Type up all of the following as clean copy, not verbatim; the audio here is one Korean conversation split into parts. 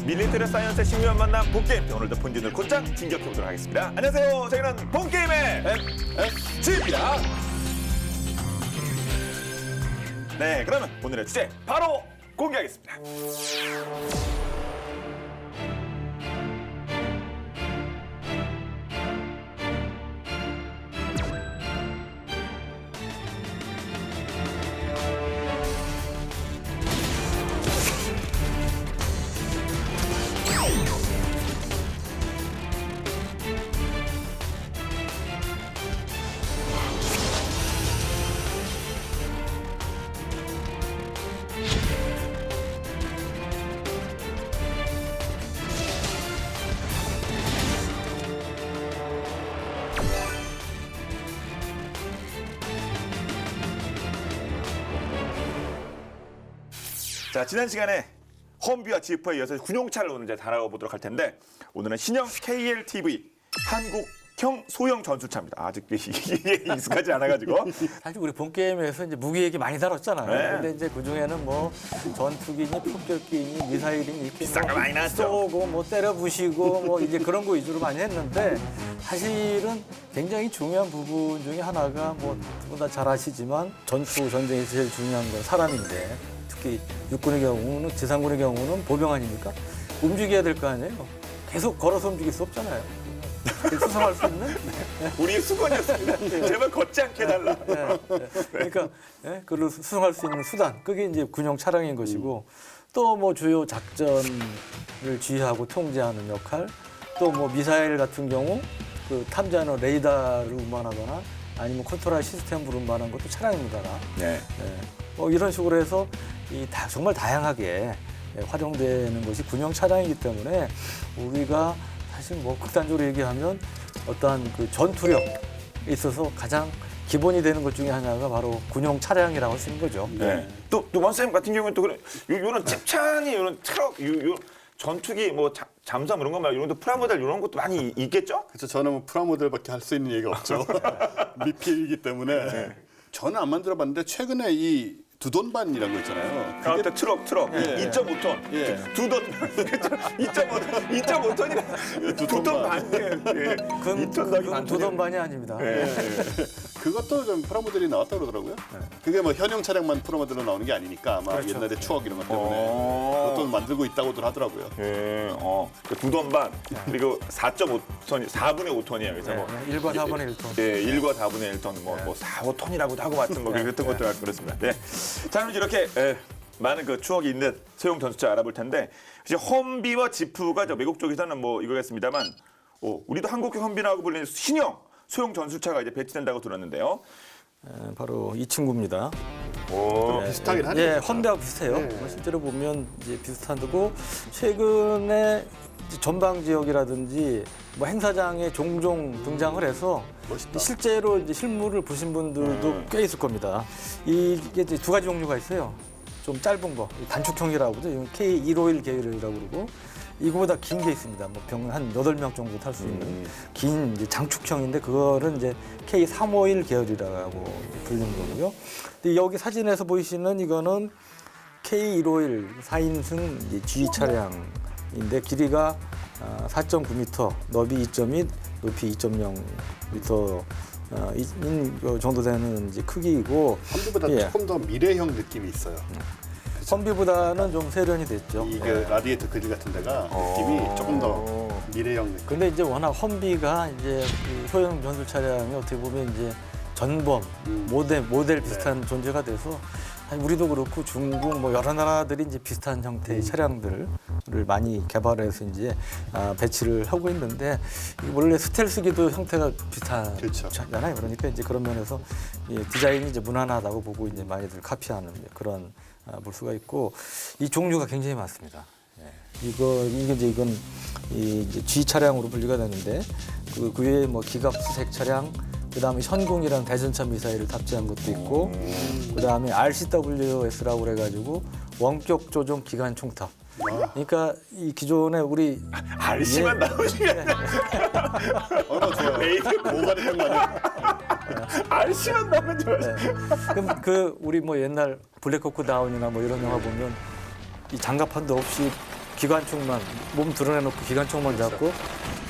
밀리터리 사이언스의 신묘한 만남 본게임. 오늘도 본진을 곧장 진격해보도록 하겠습니다. 안녕하세요. 저희는 본게임의 MSG입니다. 네, 그러면 오늘의 주제 바로 공개하겠습니다. 자, 지난 시간에 험비와 지프에 이어서 군용차를 오늘 이제 다뤄보도록 할 텐데, 오늘은 신형 KLTV 한국형 소형 전술차입니다. 아직 이게 익숙하지 않아가지고. 사실 우리 본 게임에서 이제 무기 얘기 많이 다뤘잖아요. 네. 근데 이제 그 중에는 뭐 전투기니 폭격기니 미사일이니 이렇게 비싼 거 많이 나왔죠. 쏘고 뭐 때려 부시고 뭐 이제 그런 거 위주로 많이 했는데, 사실은 굉장히 중요한 부분 중에 하나가 뭐 두 분 다 잘 아시지만 전투 전쟁에서 제일 중요한 건 사람인데, 특히 육군의 경우는, 지상군의 경우는 보병 아닙니까? 움직여야 될 거 아니에요. 계속 걸어서 움직일 수 없잖아요. 수상할 수 있는? 우리의 수건이었습니다. 제발 걷지 않게 해달라. 그러니까 그걸 수송할 수 있는 수단, 그게 이제 군용 차량인 것이고, 또 뭐 주요 작전을 지휘하고 통제하는 역할, 또 뭐 미사일 같은 경우 그 탐지하는 레이더를 운반하거나 아니면 컨트롤 시스템을 운반하는 것도 차량입니다. 네. 뭐 이런 식으로 해서 정말 다양하게 활용되는 것이 군용 차량이기 때문에, 우리가 사실 뭐 극단적으로 얘기하면 어떠한 그 전투력에 있어서 가장 기본이 되는 것 중에 하나가 바로 군용 차량이라고 할 수 있는 거죠. 네. 또 원쌤 같은 경우는 또 그런 요런 찝찬이 요런 트럭 요 전투기 뭐 잠수함 이런 거 말고 이런 또 프라모델 이런 것도 많이 있겠죠? 그렇죠. 저는 뭐 프라모델밖에 할 수 있는 얘기가 없죠. 미필이기 때문에. 저는 안 만들어봤는데 최근에 이 두돈반이라는 거 있잖아요. 가운데 트럭 2.5톤 예. 두 돈 2.5톤이나 두 톤 반. 그건 두돈반이 아닙니다. 그것도 좀 프라모델이 나왔다고 그러더라고요. 그게 뭐 현형 차량만 프라모델로 나오는 게 아니니까 아마 그렇죠. 옛날에 추억 이런 것 때문에 그것도 만들고 있다고들 하더라고요. 예, 두 돈 반 그리고 4.5톤, 4분의 5톤이에요. 그래서 뭐 1과 4분의 1톤. 예, 1과 4분의 1톤, 뭐 4, 5톤이라고도 하고 같은 뭐 그랬던 것들 그렇습니다. 네. 자, 그럼 이렇게 많은 그 추억이 있는 소형 전술차 알아볼 텐데, 이제 험비와 지프가 저 외국 쪽에서는 뭐 이거겠습니다만, 우리도 한국형 험비라고 불리는 신형 소형 전술차가 이제 배치된다고 들었는데요. 바로 이 친구입니다. 비슷하긴 하네요. 예, 헌데하고 비슷해요. 네. 실제로 보면 이제 비슷한데고, 최근에 이제 전방 지역이라든지 뭐 행사장에 종종 등장을 해서 멋있다. 실제로 이제 실물을 보신 분들도 꽤 있을 겁니다. 이게 이제 두 가지 종류가 있어요. 좀 짧은 거, 단축형이라고 그러죠. 이건 K151 계열이라고 그러고, 이거보다 긴 게 있습니다. 뭐 병 한 8명 정도 탈 수 있는 긴 이제 장축형인데, 그거는 이제 K351 계열이라고 불리는 거고요. 근데 여기 사진에서 보이시는 이거는 K151 4인승 이제 G 차량인데, 길이가 4.9m, 너비 2.1, 높이 2.0m 이 정도 되는 이제 크기이고, 험비보다 예. 조금 더 미래형 느낌이 있어요. 험비보다는 좀 세련이 됐죠. 이게 라디에이터 그릴 같은 데가 느낌이 조금 더 미래형 느낌. 근데 이제 워낙 험비가 이제 이 소형 전술 차량이 어떻게 보면 이제 전범, 모델 비슷한 존재가 돼서, 아니, 우리도 그렇고 중국 뭐 여러 나라들이 이제 비슷한 형태의 차량들을 많이 개발해서 이제 배치를 하고 있는데, 원래 스텔스기도 형태가 그렇죠. 비슷하잖아요. 그러니까 이제 그런 면에서 이 디자인이 이제 무난하다고 보고 이제 많이들 카피하는 그런 볼 수가 있고, 이 종류가 굉장히 많습니다. 이게 이건 이제 G 차량으로 분류가 되는데, 그 외에 뭐 기갑 수색 차량, 그다음에 현궁이라는 대전차 미사일을 탑재한 것도 있고, 그다음에 RCWS라고 그래가지고 원격 조종 기관 총탑. 그러니까 이 기존에 우리 RC만 나오시면 얼마나 좋아요. 모가리 딱 맞아. RC만 나오면 좋아요. 그럼 그 우리 뭐 옛날 블랙호크 다운이나 뭐 이런 영화 보면 이 장갑판도 없이 기관총만 몸 드러내놓고 기관총만 잡고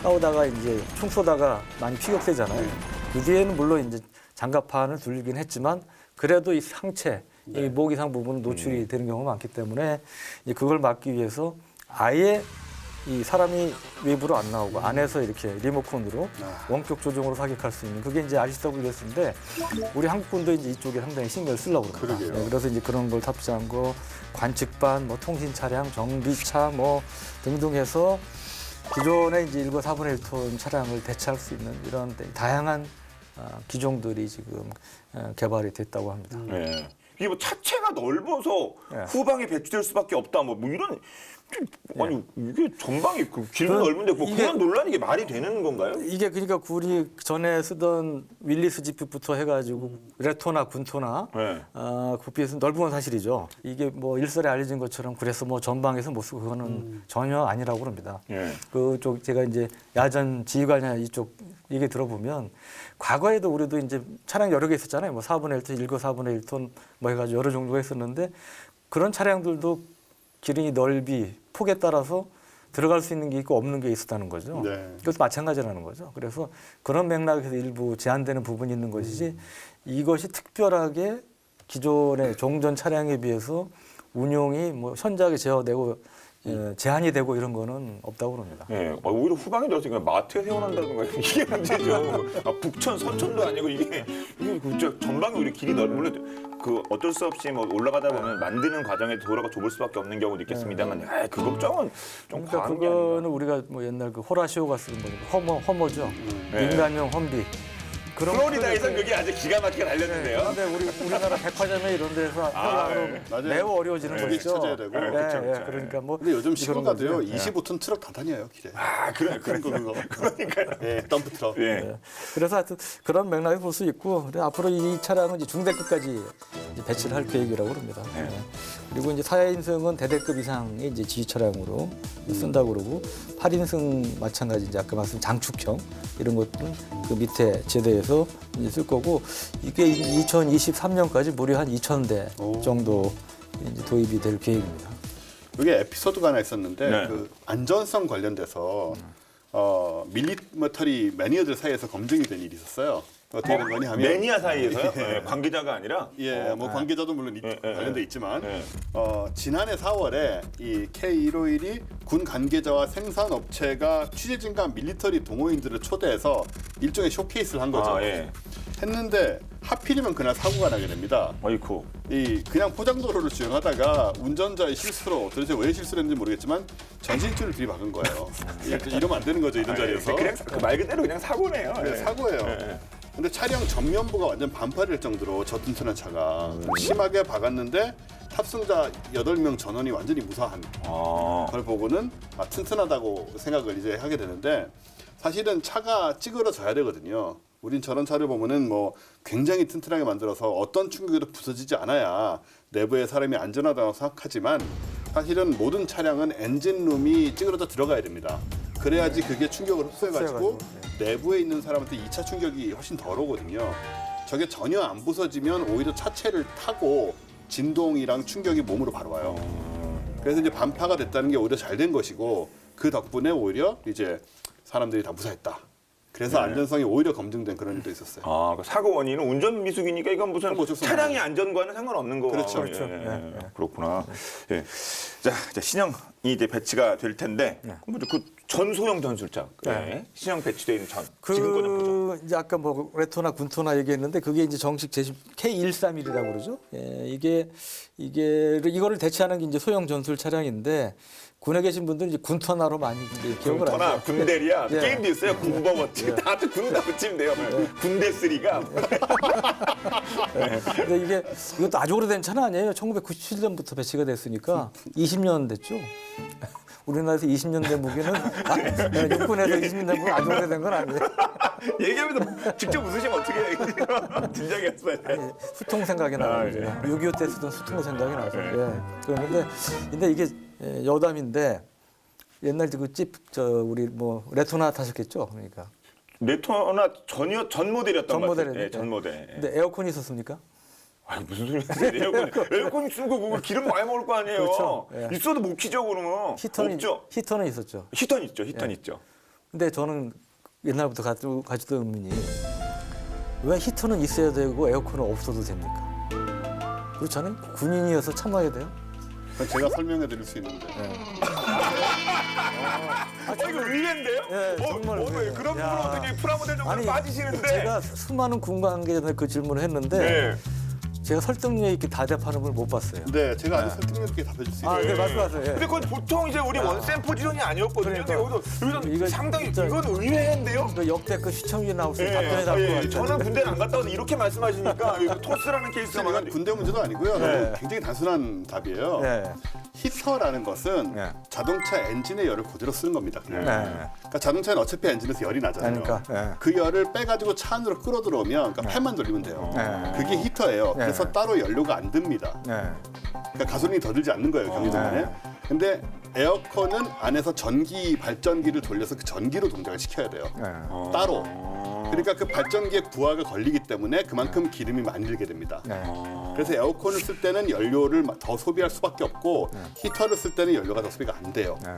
싸우다가 이제 총 쏘다가 많이 피격되잖아요. 그 뒤에는 물론 이제 장갑판을 둘긴 했지만 그래도 이 상체, 이 목 이상 부분은 노출이 되는 경우가 많기 때문에 이제 그걸 막기 위해서 아예 이 사람이 외부로 안 나오고 안에서 이렇게 리모컨으로 원격 조종으로 사격할 수 있는 그게 이제 RCWS인데 우리 한국군도 이제 이쪽에 상당히 신경을 쓰려고 그럽니다. 그러게요. 그래서 이제 그런 걸 탑재한 거 관측반, 뭐 통신 차량, 정비차 뭐 등등 해서 기존의 이제 1과 4분의 1톤 차량을 대체할 수 있는 이런 다양한 기종들이 지금 개발이 됐다고 합니다. 네. 이게 뭐 차체가 넓어서 네. 후방에 배치될 수밖에 없다. 뭐 이런 아니 이게 전방이 길고 그건 넓은데 뭐 이게- 그런 논란이 이게 말이 되는 건가요? 이게 그러니까 우리 전에 쓰던 윌리스 지프부터 해가지고 레토나, 군토나 네. 구피에서 넓은 건 사실이죠. 이게 뭐 일설에 알려진 것처럼 그래서 뭐 전방에서 못 쓰고 그거는 전혀 아니라고 합니다. 예. 그쪽 제가 이제 야전 지휘관이나 이쪽 얘기 들어보면 과거에도 우리도 이제 차량 여러 개 있었잖아요. 뭐 4분의 1톤, 1거 4분의 1톤 뭐 해가지고 여러 종류가 있었는데 그런 차량들도 길이 넓이 폭에 따라서 들어갈 수 있는 게 있고 없는 게 있었다는 거죠. 네. 그것도 마찬가지라는 거죠. 그래서 그런 맥락에서 일부 제한되는 부분이 있는 것이지 이것이 특별하게 기존의 종전 차량에 비해서 운용이 뭐 현저하게 제어되고 제한이 되고 이런 거는 없다고 그럽니다. 예, 오히려 후방에 들어서 마트에 세워놓는다든가 이게 문제죠. 북천, 서천도 아니고 이게 진짜 전방이 오히려 길이 물론 그 어쩔 수 없이 뭐 올라가다 보면 만드는 과정에 도로가 좁을 수밖에 없는 경우도 있겠습니다만, 그 걱정은 좀 그러니까 과한 게 아닌가. 그거는 우리가 뭐 옛날 그 호라시오가 쓰는 거니까 허머죠. 네. 민간용 험비. 그런 플로리다에서 것들을 그게 아주 기가 막히게 달렸는데요. 그런데 우리나라 백화점에 이런 데서 하려면 맞아요. 매우 어려워지는 거기 것이죠. 찾아야 되고. 네, 그쵸, 네, 그쵸. 그러니까 뭐 근데 요즘 시골 그런 가도요 거죠. 25톤 트럭 다 다녀요 길에. 그래. 큰 거. 그러니까요. 예, 덤프 트럭. 예. 네. 그래서 하여튼 그런 맥락을 볼 수 있고 그래 앞으로 이 차량은 이제 중대급까지 이제 배치를 할 계획이라고 합니다. 네. 그리고 이제 4인승은 대대급 이상의 이제 지휘 차량으로 쓴다고 그러고 8인승 마찬가지 이제 아까 말씀 장축형 이런 것들은 그 밑에 제대에서 이제 쓸 거고 이게 2023년까지 무려 한 2,000대 정도 이제 도입이 될 계획입니다. 이게 에피소드가 하나 있었는데 네. 그 안전성 관련돼서 밀리터리 매니어들 사이에서 검증이 된 일이 있었어요. 어떻게 된 거냐 하면 매니아 사이에서요? 네, 관계자가 아니라 뭐 관계자도 물론 예. 관련돼 있지만 예. 지난해 4월에 이 K151이 군 관계자와 생산업체가 취재진과 밀리터리 동호인들을 초대해서 일종의 쇼케이스를 한 거죠. 예. 했는데 하필이면 그날 사고가 나게 됩니다. 어이쿠. 이 그냥 포장도로를 주행하다가 운전자의 실수로 도대체 왜 실수를 했는지 모르겠지만 전신줄을 들이박은 거예요. 이러면 안 되는 거죠 이런 자리에서. 그냥 말 그대로 그냥 사고네요. 네, 예. 사고예요. 예. 근데 차량 전면부가 완전 반팔일 정도로 저튼튼한 차가 심하게 박았는데 탑승자 8명 전원이 완전히 무사한 아. 걸 보고는 튼튼하다고 생각을 이제 하게 되는데 사실은 차가 찌그러져야 되거든요. 우린 저런 차를 보면은 뭐 굉장히 튼튼하게 만들어서 어떤 충격에도 부서지지 않아야 내부에 사람이 안전하다고 생각하지만 사실은 모든 차량은 엔진룸이 찌그러져 들어가야 됩니다. 그래야지 그게 충격을 흡수해가지고 내부에 있는 사람한테 2차 충격이 훨씬 덜 오거든요. 저게 전혀 안 부서지면 오히려 차체를 타고 진동이랑 충격이 몸으로 바로 와요. 그래서 이제 반파가 됐다는 게 오히려 잘 된 것이고 그 덕분에 오히려 이제 사람들이 다 무사했다. 그래서 안전성이 오히려 검증된 그런 일도 있었어요. 그 사고 원인은 운전 미숙이니까 이건 무슨 뭐 어쩔 수 없는 차량의 안전과는 상관없는 거. 그렇죠. 예, 그렇죠. 예, 네, 예. 그렇구나. 예. 자, 이제 신형이 이제 배치가 될 텐데 먼저 그 전소형 전술차 신형 배치되어 있는 지금 거좀 보죠. 이제 아까 뭐 레토나 군토나 얘기했는데 그게 이제 정식 제식 K131이라고 그러죠. 예, 이거를 대체하는 게 이제 소형 전술 차량인데 군에 계신 분들은 이제 군토나로 많이 이제 기억을 군터나 하죠. 군대리아 예. 게임도 있어요. 군버워치 다들 군다 붙이면 돼요. 군대 3가 근데 이것도 아주 오래된 차는 아니에요. 1997년부터 배치가 됐으니까 20년 됐죠. 우리나라에서 20년 된 무기는 육군에서 20년 된 무기 아주 오래된 건 아니에요. 얘기하면서 직접 웃으시면 어떻게 해요? 진작에 했어요. 수통 생각이 나요. 예. 6.25 때 쓰던 수통 생각이 나죠. 예. 그런데 이게 여담인데 옛날 우리 뭐 레토나 타셨겠죠. 그러니까 레토나 전 모델이었던 전 것 같아요. 모델이니까. 예, 전 모델. 근데 에어컨이 있었습니까? 아니 무슨 소리 하세요? 에어컨 있으면 그거 기름 많이 먹을 거 아니에요. 그렇죠. 예. 있어도 못 키죠 그러면. 없죠. 히터는 있었죠. 히터는 있죠. 히터는 예. 있죠. 근데 저는 옛날부터 가지던 의문이 왜 히터는 있어야 되고 에어컨은 없어도 됩니까? 그렇잖아요. 군인이어서 참아야 돼요. 그건 제가 설명해 드릴 수 있는데. 이거 의외인데요? 예, 정말 의외예요. 그런 야. 부분은 되게 프라모델 정도 빠지시는데. 제가 수많은 군 관계자들 그 질문을 했는데 네. 제가 설득력 있게 대답하는 걸 못 봤어요. 네, 제가 아주 설득력 있게 답해 줄 수 아, 있어요. 네, 말씀하세요. 예. 근데 그건 보통 이제 우리 원센 포지션이 아니었거든요. 그러니까. 여기서 이거 상당히 진짜- 이건 의외인데요. 그 역대급 시청률이 나올 수 있는 예, 답변이 나올 것 같아요. 저는 군대를 안 갔다 와서 이렇게 말씀하시니까 이거 토스라는 케이스가 이건 많은데 군대 문제도 아니고요. 네. 굉장히 단순한 답이에요. 네. 히터라는 것은 네. 자동차 엔진의 열을 그대로 쓰는 겁니다. 그냥. 네. 그러니까 자동차는 어차피 엔진에서 열이 나잖아요. 그러니까, 네. 그 열을 빼가지고 차 안으로 끌어 들어오면 그러니까 팬만 돌리면 돼요. 네. 그게 히터예요. 네. 그래서 따로 연료가 안 듭니다. 네. 그러니까 가솔린이 더 들지 않는 거예요 경유동안에. 네. 근데 에어컨은 안에서 전기 발전기를 돌려서 그 전기로 동작을 시켜야 돼요. 네. 따로. 그러니까 그 발전기에 부하가 걸리기 때문에 그만큼 기름이 많이 들게 됩니다. 네. 그래서 에어컨을 쓸 때는 연료를 더 소비할 수밖에 없고 히터를 쓸 때는 연료가 더 소비가 안 돼요. 네.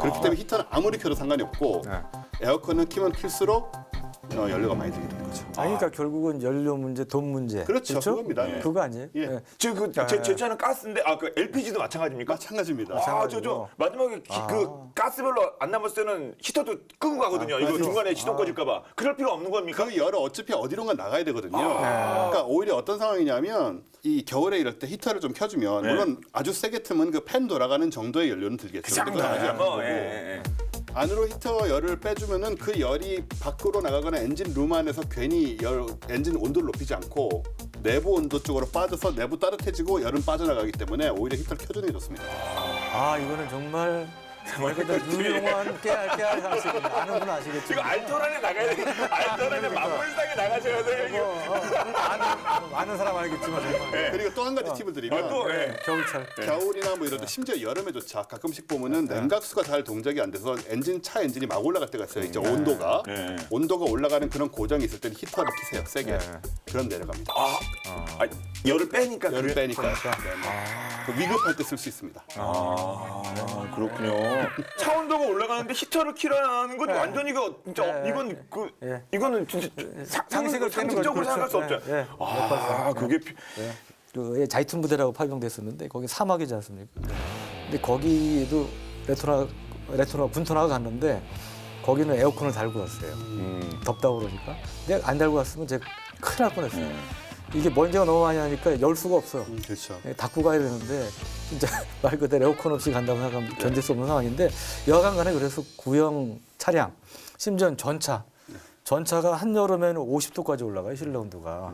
그렇기 때문에 히터는 아무리 켜도 상관이 없고 네. 에어컨은 키면 킬수록 연료가 많이 들게 되는 거죠. 아니, 그러니까 결국은 연료 문제, 돈 문제. 그렇죠. 그겁니다. 예. 그거 아니에요? 예. 네. 제 차는 가스인데 그 LPG도 마찬가지입니까? 마찬가지입니다. 저 마지막에 그 가스별로 안 남았을 때는 히터도 끄고 가거든요. 이거 맞아요. 중간에 시동 꺼질까봐. 그럴 필요 없는 겁니까? 그 열은 어차피 어디론가 나가야 되거든요. 그러니까 오히려 어떤 상황이냐면 이 겨울에 이럴 때 히터를 좀 켜주면 네. 물론 아주 세게 틀면 그 팬 돌아가는 정도의 연료는 들겠죠. 그건 아직 안 뭐, 되고. 예. 안으로 히터 열을 빼주면은 그 열이 밖으로 나가거나 엔진 룸 안에서 괜히 엔진 온도를 높이지 않고 내부 온도 쪽으로 빠져서 내부 따뜻해지고 열은 빠져나가기 때문에 오히려 히터를 켜주는 게 좋습니다. 아, 이거는 정말 유용한 깨알 상식이네. 아는 분 아시겠죠? 이거 알토란에 나가야 돼. 알토란에 만물상에 나가셔야 돼요. 이거. 아는 사람 알겠지만 정말. 그리고 또 한 가지 팁을 드리면 또 겨울철. 겨울이나 뭐 이럴 때 심지어 여름에조차 가끔씩 보면은 냉각수가 잘 동작이 안 돼서 차 엔진이 막 올라갈 때가 있어요. 이제 온도가 네. 온도가 올라가는 그런 고정이 있을 때는 히터를 키세요. 세게. 그럼 내려갑니다. 열을 빼니까 열을 그래. 빼니까. 네, 그 위급할 때 쓸 수 있습니다. 그렇군요. 차 온도가 올라가는데 히터를 키라는 건 완전 이거 진짜 네. 이거는 진짜 상식을 깨는 거죠. 상식적으로 생각할 수 없죠. 네. 그게 그 자이툰 부대라고 파병됐었는데 거기 사막이지 않습니까? 근데 거기도 레토나 군토나가 갔는데 거기는 에어컨을 달고 갔어요. 덥다고 그러니까. 근데 안 달고 갔으면 제가 큰일 날 뻔했어요. 이게 먼지가 너무 많이 나니까 열 수가 없어. 그렇죠. 닫고 가야 되는데 진짜 말 그대로 에어컨 없이 간다고 생각하면 견딜 수 없는 상황인데 여하간간에 그래서 구형 차량 심지어 전차가 한여름에는 50도까지 올라가요 실내 온도가.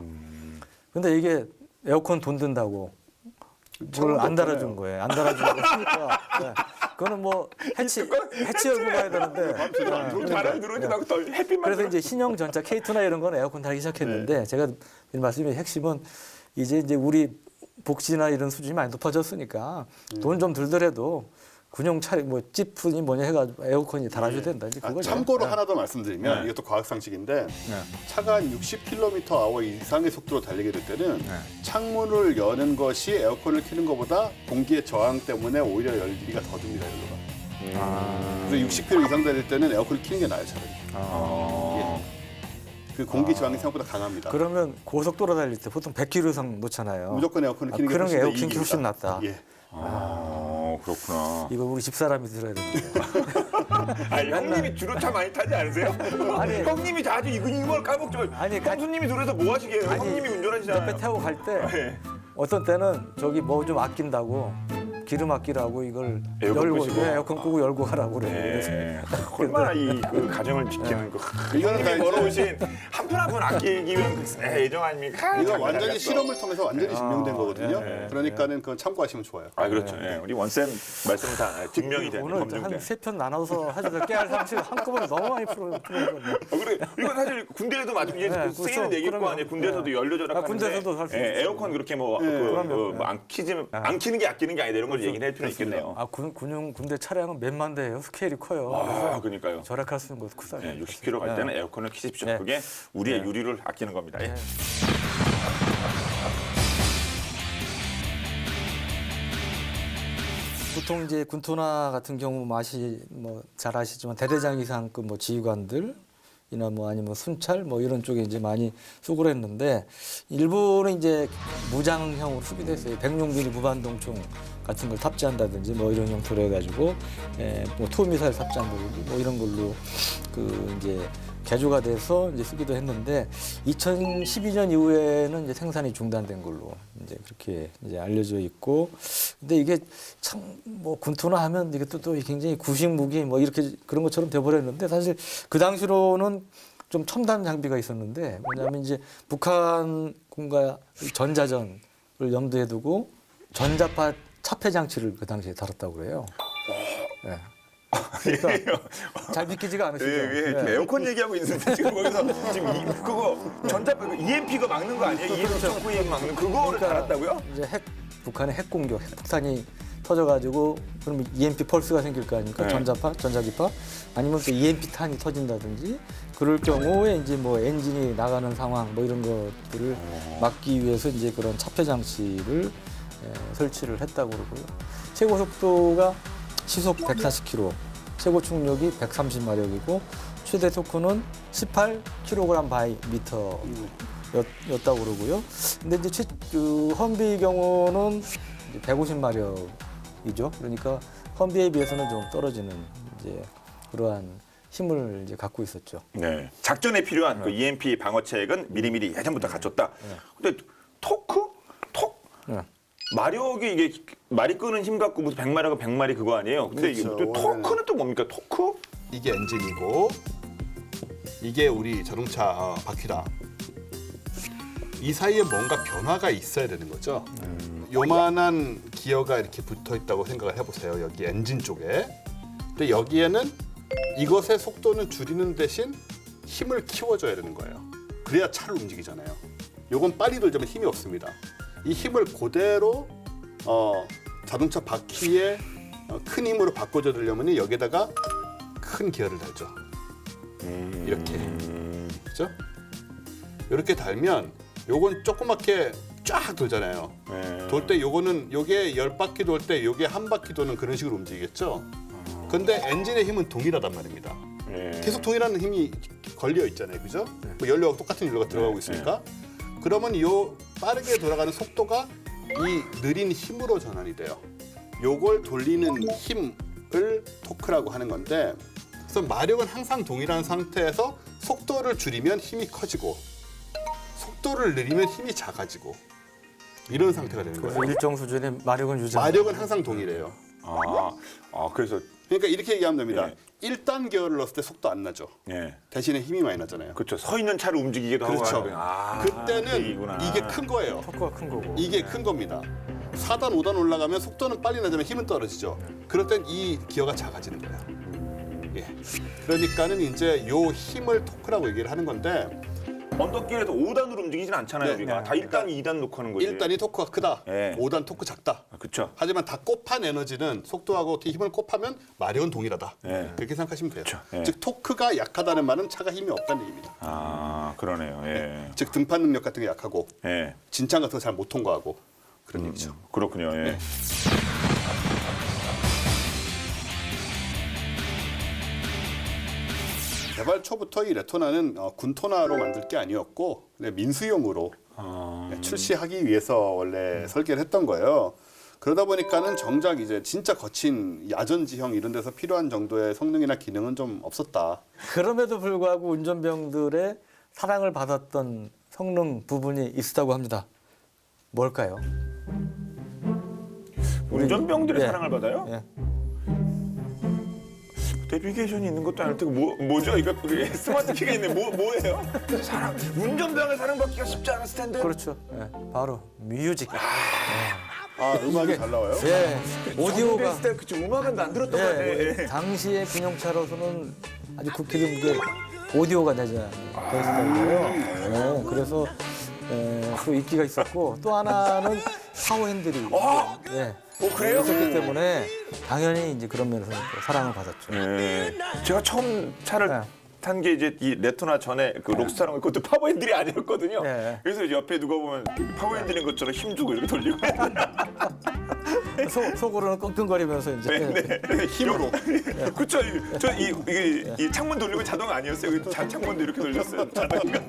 근데 이게 에어컨 돈 든다고 그걸 안 달아준 거예요. 안 달아준 거니까 그거는 뭐 해치 열고 가야 되는데. 바람이 들어오지 않고 더 햇빛만 그래서 이제 신형 전차 K2나 이런 건 에어컨 달기 시작했는데 제가 말씀드린 핵심은 이제 우리 복지나 이런 수준이 많이 높아졌으니까 돈 좀 들더라도 군용 차량 뭐 지프니 뭐냐 해가지고 에어컨이 달아줘야 된다. 이제 그거죠. 참고로 하나 더 말씀드리면 이것도 과학 상식인데 차가 한 60km/h 이상의 속도로 달리게 될 때는 창문을 여는 것이 에어컨을 켜는 것보다 공기의 저항 때문에 오히려 열기가 더 듭니다. 연료가. 그래서 60km 이상 달릴 때는 에어컨을 켜는 게 나아요, 차라리. 예. 그 공기 저항이 생각보다 강합니다. 그러면 고속도로 달릴 때 보통 100km 이상 놓잖아요. 무조건 에어컨을 켜는 게 그런 게 훨씬 더 에어컨 이익입니다. 훨씬 낫다. 예. 그렇구나. 이거 우리 집사람이 들어야 되는데. 형님이 주로 차 많이 타지 않으세요? 아니. 형님이 자주 이걸 까먹죠. 아니, 형수님이 들어서 뭐 하시게요? 형님이 운전하시잖아요. 옆에 태우고 갈 때 네. 어떤 때는 저기 뭐 좀 아낀다고 기름 아끼라고 이걸 에어컨 열고 끄시고. 에어컨 끄고 열고 가라고 그래요. 네. 얼마나 그 가정을 지키는 그 이거는 다 형님이 이제- 벌어오신 한 푼 한 푼 아끼기 위한 그 애정 아닙니까? 이거 참 완전히 잘했어. 실험을 통해서 완전히 증명된 거거든요. 예, 예, 그러니까는 그건 참고하시면 좋아요. 그렇죠. 예, 우리 원쌤 말씀이 다 증명이 되는 오늘 검증된. 한 세 편 나눠서 하셔서 깨알 상식 한꺼번에 너무 많이 풀어보거든요. 그래 이건 사실 군대에도 마찬가지 그렇죠. 쓰이는 얘기일 거 그러면, 아니에요. 군대에서도 연료 절약하는데 군대에서도 할수 있죠. 에어컨 그렇게 안 키지면 안 키는 게 아끼는 게 아니다 이런 걸 얘기를 할 필요는 있겠네요. 군대 차량은 몇만 대예요. 스케일이 커요. 그러니까요. 절약할 수 있는 것도 크다. 60km 갈 때는 에어컨을 키십시오. 네. 그게 우리의 유리를 아끼는 겁니다. 예. 보통 이제 군토나 같은 경우 맛이 뭐 잘 아시지만 대대장 이상급 뭐 지휘관들 이나 뭐 아니면 순찰 뭐 이런 쪽에 이제 많이 수고를 했는데 일본은 이제 무장형으로 수비됐어요. 백룡비니 무반동총 같은 걸 탑재한다든지 뭐 이런 형태로 해가지고 뭐 투미사일 탑재한다든지 뭐 이런 걸로 그 이제 개조가 돼서 이제 쓰기도 했는데 2012년 이후에는 이제 생산이 중단된 걸로 이제 그렇게 이제 알려져 있고 근데 이게 참 뭐 군토나 하면 이게 또 굉장히 구식 무기 뭐 이렇게 그런 것처럼 돼버렸는데 사실 그 당시로는 좀 첨단 장비가 있었는데 뭐냐면 이제 북한군과 전자전을 염두에 두고 전자파 차폐 장치를 그 당시에 달았다고 그래요. 네. 그러니까 잘 믿기지가 않으시죠? 예. 에어컨 얘기하고 있는데 지금 거기서 지금 그거 전자 EMP가 막는 거 아니에요? EMP 초크에 막는 그거를 달았다고요? 이제 북한의 핵 공격, 핵폭탄이 터져가지고 그러면 EMP 펄스가 생길 거 아닙니까? 네. 전자파, 전자기파 아니면 또 EMP 탄이 터진다든지 그럴 경우에 이제 뭐 엔진이 나가는 상황 뭐 이런 것들을 막기 위해서 이제 그런 차폐 장치를 설치를 했다고 그러고요. 최고 속도가 시속 140km, 최고 충력이 130마력이고 최대 토크는 18kg/m였다고 그러고요. 근데 이제 그 험비 경우는 150마력이죠. 그러니까 험비에 비해서는 좀 떨어지는 이제 그러한 힘을 이제 갖고 있었죠. 네. 작전에 필요한 그 EMP 방어책은 미리미리 예전부터 갖췄다. 근데 토크? 네. 마력이 이게 말이 끄는 힘 갖고 무슨 100마력은 100마리 그거 아니에요? 근데 이게 그렇죠. 또 토크는 또 뭡니까? 토크? 이게 엔진이고 이게 우리 자동차 바퀴다. 이 사이에 뭔가 변화가 있어야 되는 거죠. 요만한 기어가 이렇게 붙어 있다고 생각을 해보세요. 여기 엔진 쪽에. 근데 여기에는 이것의 속도는 줄이는 대신 힘을 키워줘야 되는 거예요. 그래야 차를 움직이잖아요. 요건 빨리 돌자면 힘이 없습니다. 이 힘을 그대로 자동차 바퀴에 큰 힘으로 바꿔줘 주려면 여기다가 큰 기어를 달죠. 이렇게. 그죠? 이렇게 달면 요건 조그맣게 쫙 돌잖아요. 돌 때 요거는 요게 10바퀴 돌 때 요게 한 바퀴 도는 그런 식으로 움직이겠죠. 근데 엔진의 힘은 동일하단 말입니다. 계속 동일한 힘이 걸려 있잖아요. 그죠? 뭐 연료하고 똑같은 연료가 들어가고 있으니까. 그러면 요 빠르게 돌아가는 속도가 이 느린 힘으로 전환이 돼요. 요걸 돌리는 힘을 토크라고 하는 건데 그래서 마력은 항상 동일한 상태에서 속도를 줄이면 힘이 커지고 속도를 느리면 힘이 작아지고 이런 상태가 되는 그래서 거예요. 일정 수준의 마력은 유지합니다. 마력은 항상 동일해요. 그래서 그러니까 이렇게 얘기하면 됩니다. 네. 1단 기어를 넣었을 때 속도 안 나죠. 예. 대신에 힘이 많이 나잖아요. 그렇죠. 서 있는 차를 움직이기도 그렇죠. 하고 하는 그때는 얘기구나. 이게 큰 거예요. 토크가 큰 거고. 이게 큰 겁니다. 4단, 5단 올라가면 속도는 빨리 나지만 힘은 떨어지죠. 그럴 땐 이 기어가 작아지는 거예요. 예. 그러니까는 이제 요 힘을 토크라고 얘기를 하는 건데 언덕길에서 5단으로 움직이진 않잖아요. 네. 우리가 다 1단, 2단 놓고 하는 거지. 1단이 토크가 크다. 예. 5단 토크 작다. 그렇죠. 하지만 다 곱한 에너지는 속도하고 힘을 곱하면 마력은 동일하다. 예. 이렇게 생각하시면 돼요. 그렇죠. 예. 즉 토크가 약하다는 말은 차가 힘이 없다는 얘기입니다. 그러네요. 예. 즉 등판 능력 같은 게 약하고 예. 진창 같은 거 잘 못 통과하고 그런 얘기죠. 그렇군요. 예. 네. 개발 초부터 이 레토나는 군토나로 만들 게 아니었고 민수용으로 출시하기 위해서 원래 설계를 했던 거예요. 그러다 보니까는 정작 이제 진짜 거친 야전지형 이런 데서 필요한 정도의 성능이나 기능은 좀 없었다. 그럼에도 불구하고 운전병들의 사랑을 받았던 성능 부분이 있었다고 합니다. 뭘까요? 운전병들의 예. 사랑을 받아요? 예. 내비게이션이 있는 것도 아닐 테고 뭐죠? 이거 스마트 키가 있네. 뭐예요? 사랑 운전병의 사랑받기가 쉽지 않았을 텐데. 그렇죠. 예. 바로 뮤직. 음악이 잘 나와요? 예. 오디오가 때 그치 음악은 안 들었던 것 같아. 예. 당시의 군용차로서는 아주 극히 게 오디오가 되지 않은 그런 스타일이에요. 예. 그래서 또 인기가 있었고 또 하나는 파워 핸들이 그래요? 있었기 때문에 당연히 이제 그런 면에서 또 사랑을 받았죠. 예. 제가 처음 차를 네. 탄 게 이제 이 레토나 전에 그 록스타랑 그것도 파워 핸들이 아니었거든요. 네. 그래서 옆에 누가 보면 파워 핸들인 것처럼 힘주고 이렇게 돌리고. 속으로는 끙끙거리면서 이제 힘으로. 그쵸. 이 창문 돌리고 자동 아니었어요. 여기 창문도 이렇게 돌렸어요. 자동이가.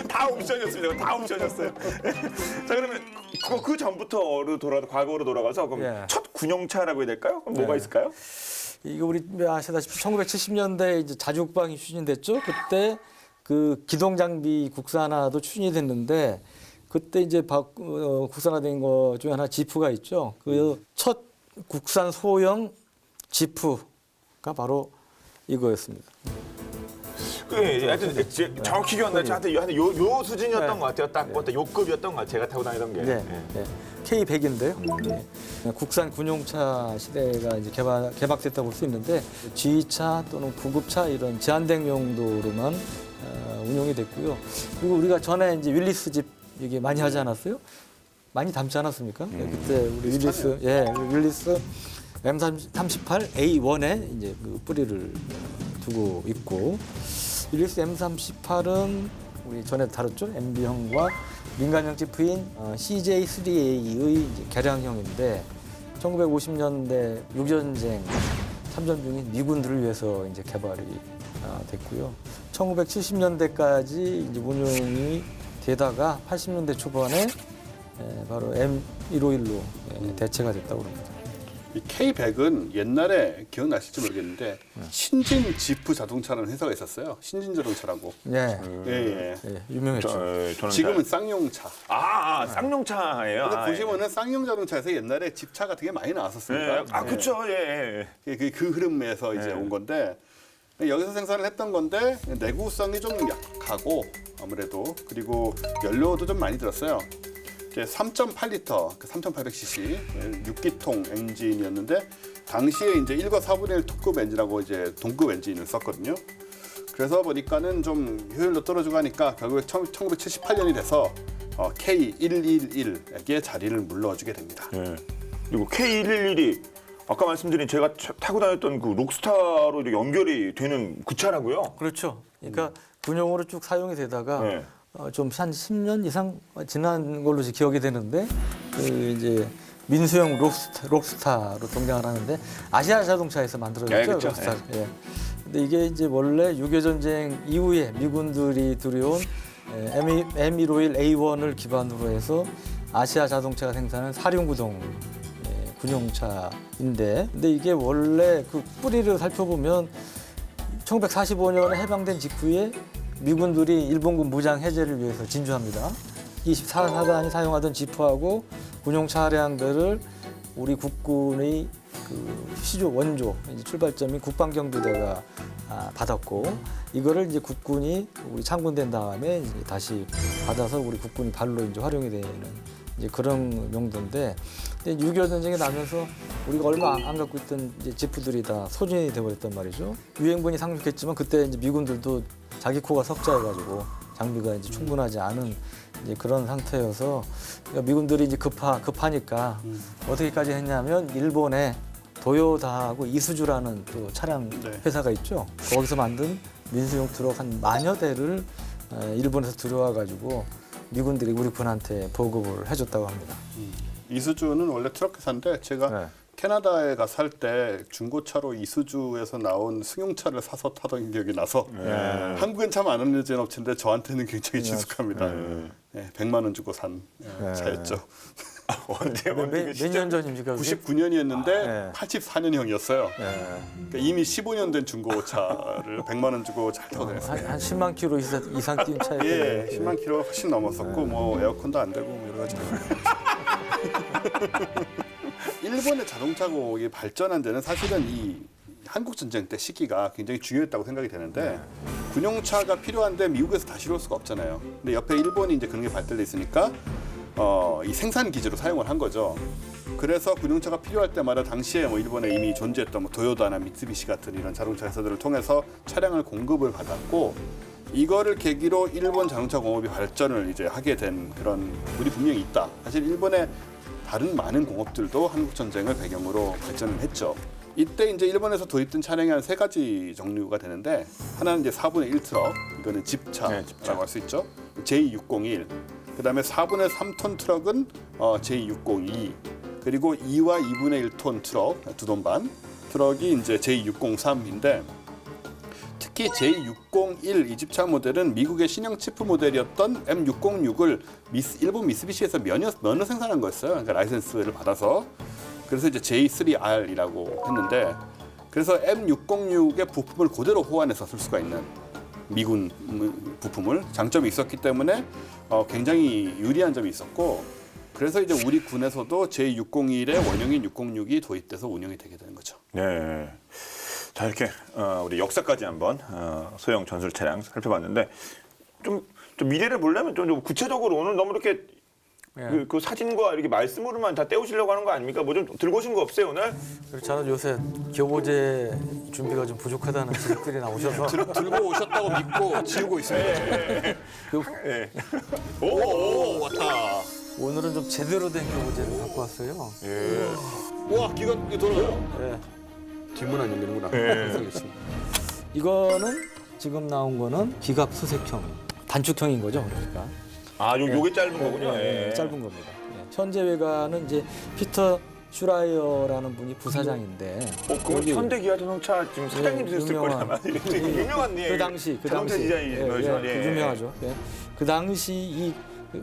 다 옵션이었습니다. 다 옵션이었어요. 자, 그러면 그 전부터 과거로 돌아가서 그럼 예. 첫 군용차라고 해야 될까요? 그럼 뭐가 있을까요? 이거 우리 아시다시피 1970년대에 이제 자주국방이 추진됐죠. 그때 그 기동 장비 국산화도 추진이 됐는데 그때 이제 국산화된 거 중에 하나 지프가 있죠. 그 첫 국산 소형 지프가 바로 이거였습니다. 하여튼 정확히 기억나요. 저한테 요 수준이었던 것 같아요. 딱 그때 요급이었던 것 같아요. 제가 타고 다니던 게. 네, 네. K100인데요. 네. 국산 군용차 시대가 이제 개막됐다고 볼 수 있는데 G차 또는 구급차 이런 제한된 용도로만 운용이 됐고요. 그리고 우리가 전에 이제 윌리스 집 얘기 많이 하지 않았어요? 많이 닮지 않았습니까? 그때 우리 윌리스 M38A1에 이제 그 뿌리를 두고 있고 윌리스 M38은 우리 전에 다뤘죠? MB형과 민간형 지프인 CJ3A의 이제 개량형인데 1950년대 6.25전쟁 참전 중인 미군들을 위해서 이제 개발이 됐고요. 1970년대까지 이제 운용이 되다가 80년대 초반에 바로 M151로 대체가 됐다고 합니다. 이 K100은 옛날에 기억나실지 모르겠는데 신진 지프 자동차라는 회사가 있었어요. 신진 자동차라고. 네, 예. 유명했죠. 저는 지금은 쌍용차. 쌍용차예요. 근데 보시면은 쌍용 자동차에서 옛날에 집차가 되게 많이 나왔었습니다. 그렇죠. 예. 그 흐름에서 이제 온 건데 여기서 생산을 했던 건데 내구성이 좀 약하고 아무래도 그리고 연료도 좀 많이 들었어요. 이제 3.8리터, 3,800cc 6기통 엔진이었는데 당시에 이제 1과 4분의 1 토급 엔진하고 이제 동급 엔진을 썼거든요. 그래서 보니까는 좀 효율도 떨어지고 하니까 결국에 1978년이 돼서 K111에게 자리를 물러주게 됩니다. 예. 그리고 K111이 아까 말씀드린 제가 타고 다녔던 그 록스타로 이렇게 연결이 되는 그 차라고요? 그렇죠. 그러니까 군용으로 쭉 사용이 되다가 네. 좀 한 10년 이상 지난 걸로 기억이 되는데 그 이제 민수형 록스타로 등장을 하는데 아시아 자동차에서 만들어졌죠. 그렇죠. 록스타. 예. 근데 이게 이제 원래 6.25 전쟁 이후에 미군들이 들여온 M151A1을 기반으로 해서 아시아 자동차가 생산한 사륜구동 군용차인데 근데 이게 원래 그 뿌리를 살펴보면 1945년에 해방된 직후에 미군들이 일본군 무장 해제를 위해서 진주합니다. 24사단이 사용하던 지프하고 군용 차량들을 우리 국군의 그 시조 원조 이제 출발점인 국방경비대가 받았고 이거를 이제 국군이 우리 창군된 다음에 이제 다시 받아서 우리 국군이 발로 이제 활용이 되는 이제 그런 용도인데 6.25 전쟁이 나면서 우리가 얼마 안 갖고 있던 이제 지프들이 다 소진이 되어버렸단 말이죠. 유행분이 상륙했지만 그때 이제 미군들도 자기 코가 석자해가지고 장비가 이제 충분하지 않은 이제 그런 상태여서 그러니까 미군들이 이제 급하니까 어떻게까지 했냐면 일본에 도요다하고 이수주라는 또 차량 회사가 있죠. 거기서 만든 민수용 트럭 한 10,000여 대를 일본에서 들여와가지고 미군들이 우리 군한테 보급을 해줬다고 합니다. 이수주는 원래 트럭 회사인데 제가 캐나다에 가서 살 때 중고차로 이수주에서 나온 승용차를 사서 타던 기억이 나서 한국엔 참 안 알려진 업체인데 저한테는 굉장히 친숙합니다. 100만 원 주고 산 차였죠. 몇 년 전입니까? 99년이었는데 84년형이었어요. 그러니까 이미 15년 된 중고차를 100만 원 주고 잘 타고 다녔어요. 한 10만 킬로 이상 뛴 차였고 예, 10만 킬로 훨씬 넘었었고 뭐 에어컨도 안 되고 뭐 여러 가지. 일본의 자동차공업이 발전한 데는 사실은 이 한국 전쟁 때 시기가 굉장히 중요했다고 생각이 되는데 군용차가 필요한데 미국에서 다 실을 수가 없잖아요. 근데 옆에 일본이 이제 그런 게 발달돼 있으니까 이 생산 기지로 사용을 한 거죠. 그래서 군용차가 필요할 때마다 당시에 뭐 일본에 이미 존재했던 뭐 도요다나 미쓰비시 같은 이런 자동차 회사들을 통해서 차량을 공급을 받았고 이거를 계기로 일본 자동차 공업이 발전을 이제 하게 된 그런 부분이 분명히 있다. 사실 일본의 다른 많은 공업들도 한국 전쟁을 배경으로 발전을 했죠. 이때 이제 일본에서 도입된 차량이 한 3가지 종류가 되는데 하나는 이제 4분의 1 트럭, 이거는 집차라고 할 수 있죠. J601. 그다음에 4분의 3톤 트럭은 J602. 그리고 2와 2분의 1톤 트럭, 2톤 반 트럭이 이제 J603인데 특히 J601 이 집차 모델은 미국의 신형 치프 모델이었던 M606을 일본 미쓰비시에서 면허 생산한 거였어요. 그러니까 라이센스를 받아서. 그래서 이제 J3R이라고 했는데 그래서 M606의 부품을 그대로 호환해서 쓸 수가 있는 미군 부품을 장점이 있었기 때문에 굉장히 유리한 점이 있었고 그래서 이제 우리 군에서도 J601의 원형인 606이 도입돼서 운영이 되게 되는 거죠. 네. 자 이렇게 우리 역사까지 한번 소형 전술 차량 살펴봤는데 좀 미래를 보려면 좀 구체적으로 오늘 너무 이렇게 그 사진과 이렇게 말씀으로만 다 떼우시려고 하는 거 아닙니까? 뭐 좀 들고 오신 거 없어요 오늘? 저는 요새 교보제 준비가 좀 부족하다는 지적들이 나오셔서 들고 오셨다고 믿고 지우고 있습니다. 오 왔다. 오늘은 좀 제대로 된 교보제를 갖고 왔어요. 우와 기가 돌아요. 예. 뒷문 안 열리는구나. 이거는 지금 나온 거는 기갑 수색형 단축형인 거죠, 그러니까. 요게 짧은 거군요. 예. 짧은 겁니다. 예. 현재 외관은 이제 피터 슈라이어라는 분이 부사장인데 그건 여기 현대 기아 자동차 지금 사장님 됐을 거라면 유명한 그 당시 자동차 디자이너죠. 그 유명하죠. 예. 그 당시 이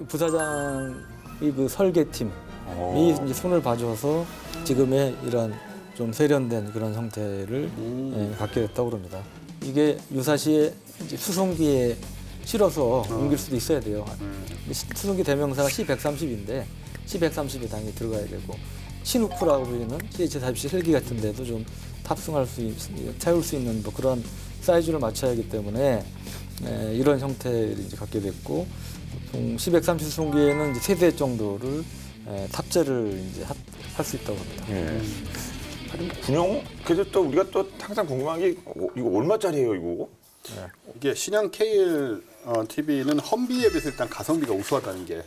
부사장의 그 설계팀이 이제 손을 봐줘서 지금의 이런 좀 세련된 그런 형태를 갖게 됐다고 그럽니다. 이게 유사시에 이제 수송기에 실어서 옮길 수도 있어야 돼요. 수송기 대명사가 C130인데 C130이 당연히 들어가야 되고 신우프라고 불리는 CH-40C 헬기 같은 데도 좀 태울 수 있는 뭐 그런 사이즈를 맞춰야 하기 때문에 이런 형태를 이제 갖게 됐고 보통 C130 수송기에는 이제 3대 정도를 탑재를 이제 할 수 있다고 합니다. 군용? 그래서 또 우리가 또 항상 궁금한 게 이거 얼마짜리예요 이거? 이게 신형 KL TV는 험비에 비해서 일단 가성비가 우수하다는 게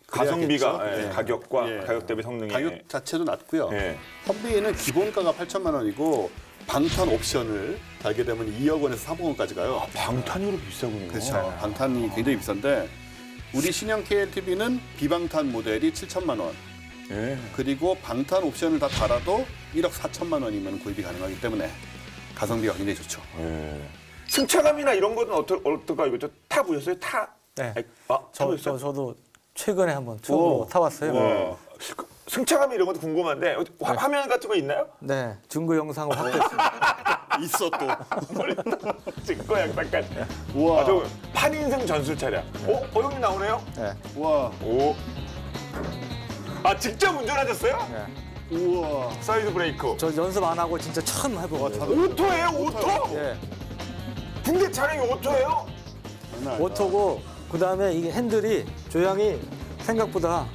가성비가 그래야겠죠? 가격과 예. 가격 대비 성능이 가격 자체도 낮고요. 예. 험비는 기본가가 8천만 원이고 방탄 옵션을 달게 되면 2억 원에서 3억 원까지 가요. 방탄으로 비싸군요. 그렇죠. 방탄이 굉장히 비싼데 우리 신형 KL TV는 비방탄 모델이 7천만 원. 예. 그리고 방탄 옵션을 다 달아도 1억 4천만 원이면 구입이 가능하기 때문에 가성비가 굉장히 좋죠. 예. 승차감이나 이런 거는 어떨까요? 이거 타 보셨어요? 타? 네. 타보셨어요? 저도 최근에 한번 처음으로 타봤어요. 네. 승차감 이런 것도 궁금한데 화면 같은 거 있나요? 네, 증거 영상을 확보했습니다. 있어 또. 증거 영상까지. 우와. 저 8인승 전술 차량. 형님 나오네요? 네. 우와. 오. 직접 운전하셨어요? 네. 우와. 사이드 브레이크. 저 연습 안 하고 진짜 처음 해보고 오토예요, 오토? 예. 군대 차량이 오토예요? 장난 아니다. 오토고 그다음에 이게 핸들이 조향이 생각보다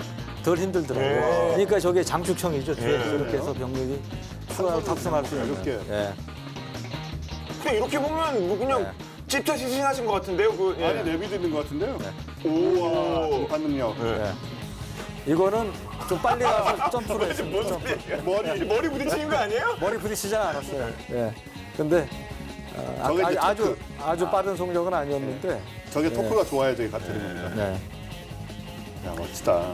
덜 힘들더라고요. 그러니까 저게 장축형이죠. 뒤에 이렇게 해서 병력이 추가로 탑승할 수 있는. 이렇게. 예. 그냥 이렇게 보면 뭐 그냥 집차 시승하신 것 같은데요? 안에 내비도 있는 것 같은데요? 우와. 등판 능력. 예. 이거는 좀 빨리 가서 점프를 했습니다. 점프. 머리 부딪히는 거 아니에요? 머리 부딪히지 않았어요. 예. 근데 저게 이제 아주 빠른 속력은 아니었는데. 저게 토크가 좋아야 저게 같은 겁니다. 네. 야 멋지다.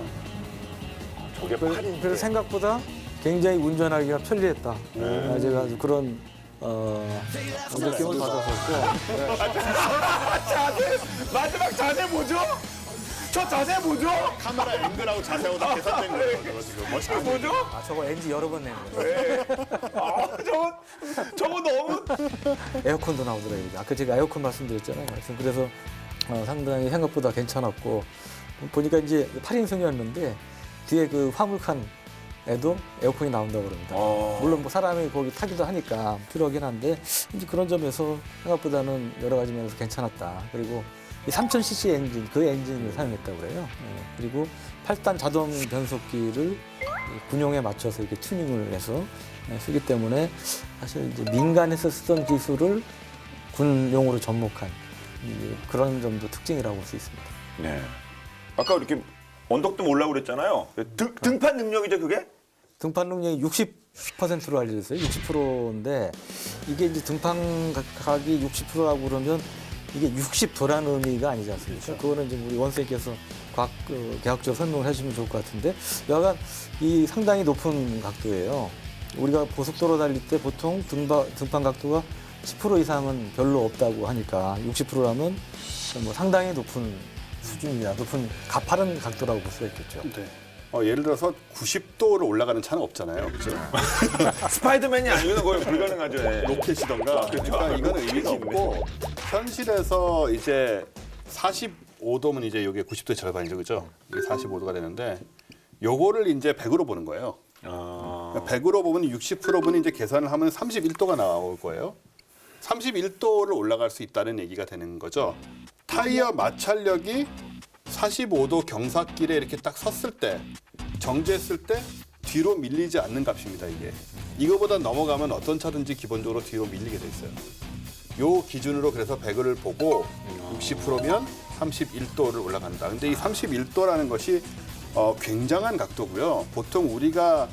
저게 그래서 생각보다 굉장히 운전하기가 편리했다. 제가 아주 그런 느낌을 받았었고. 자세 마지막 자세 뭐죠? 저 자세 뭐죠? 카메라 앵글하고 자세하고 다 계산된 거예요. 저거 지금 멋있게. 뭐죠? 저거 NG 여러 번 내는 거예요. 저거 너무 에어컨도 나오더라고요. 아까 제가 에어컨 말씀드렸잖아요. 그래서 상당히 생각보다 괜찮았고 보니까 이제 8인승이었는데 뒤에 그 화물칸에도 에어컨이 나온다고 그럽니다. 물론 뭐 사람이 거기 타기도 하니까 필요하긴 한데 이제 그런 점에서 생각보다는 여러 가지 면에서 괜찮았다. 그리고 이 3000cc 엔진, 그 엔진을 사용했다고 그래요. 그리고 8단 자동 변속기를 군용에 맞춰서 이렇게 튜닝을 해서 쓰기 때문에 사실 이제 민간에서 쓰던 기술을 군용으로 접목한 그런 점도 특징이라고 볼 수 있습니다. 네. 아까 이렇게 언덕도 올라고 그랬잖아요. 등판 능력이죠, 그게? 등판 능력이 60%로 알려져 있어요. 60%인데 이게 이제 등판 각이 60%라고 그러면 이게 60도라는 의미가 아니지 않습니까? 그거는 이제 우리 원생께서 과학적으로 설명을 해주시면 좋을 것 같은데, 여하간 이 상당히 높은 각도예요. 우리가 고속도로 달릴 때 보통 등판 각도가 10% 이상은 별로 없다고 하니까 60%라면 뭐 상당히 높은 수준이나 높은 가파른 각도라고 볼 수가 있겠죠. 네. 예를 들어서 90도로 올라가는 차는 없잖아요. 그렇죠? 스파이더맨이 아니면 거의 불가능하죠. 예. 로켓이던가. 그러니까 이거는 의미가 없고 현실에서 이제 45도면 이제 이게 90도의 절반이죠, 그죠? 이게 45도가 되는데 요거를 이제 100으로 보는 거예요. 아. 100으로 보면 60%분이 이제 계산을 하면 31도가 나올 거예요. 31도를 올라갈 수 있다는 얘기가 되는 거죠. 타이어 마찰력이 45도 경사길에 이렇게 딱 섰을 때, 정지했을 때 뒤로 밀리지 않는 값입니다, 이게. 이거보다 넘어가면 어떤 차든지 기본적으로 뒤로 밀리게 돼 있어요. 요 기준으로 그래서 100을 보고 60%면 31도를 올라간다. 근데 이 31도라는 것이 굉장한 각도고요. 보통 우리가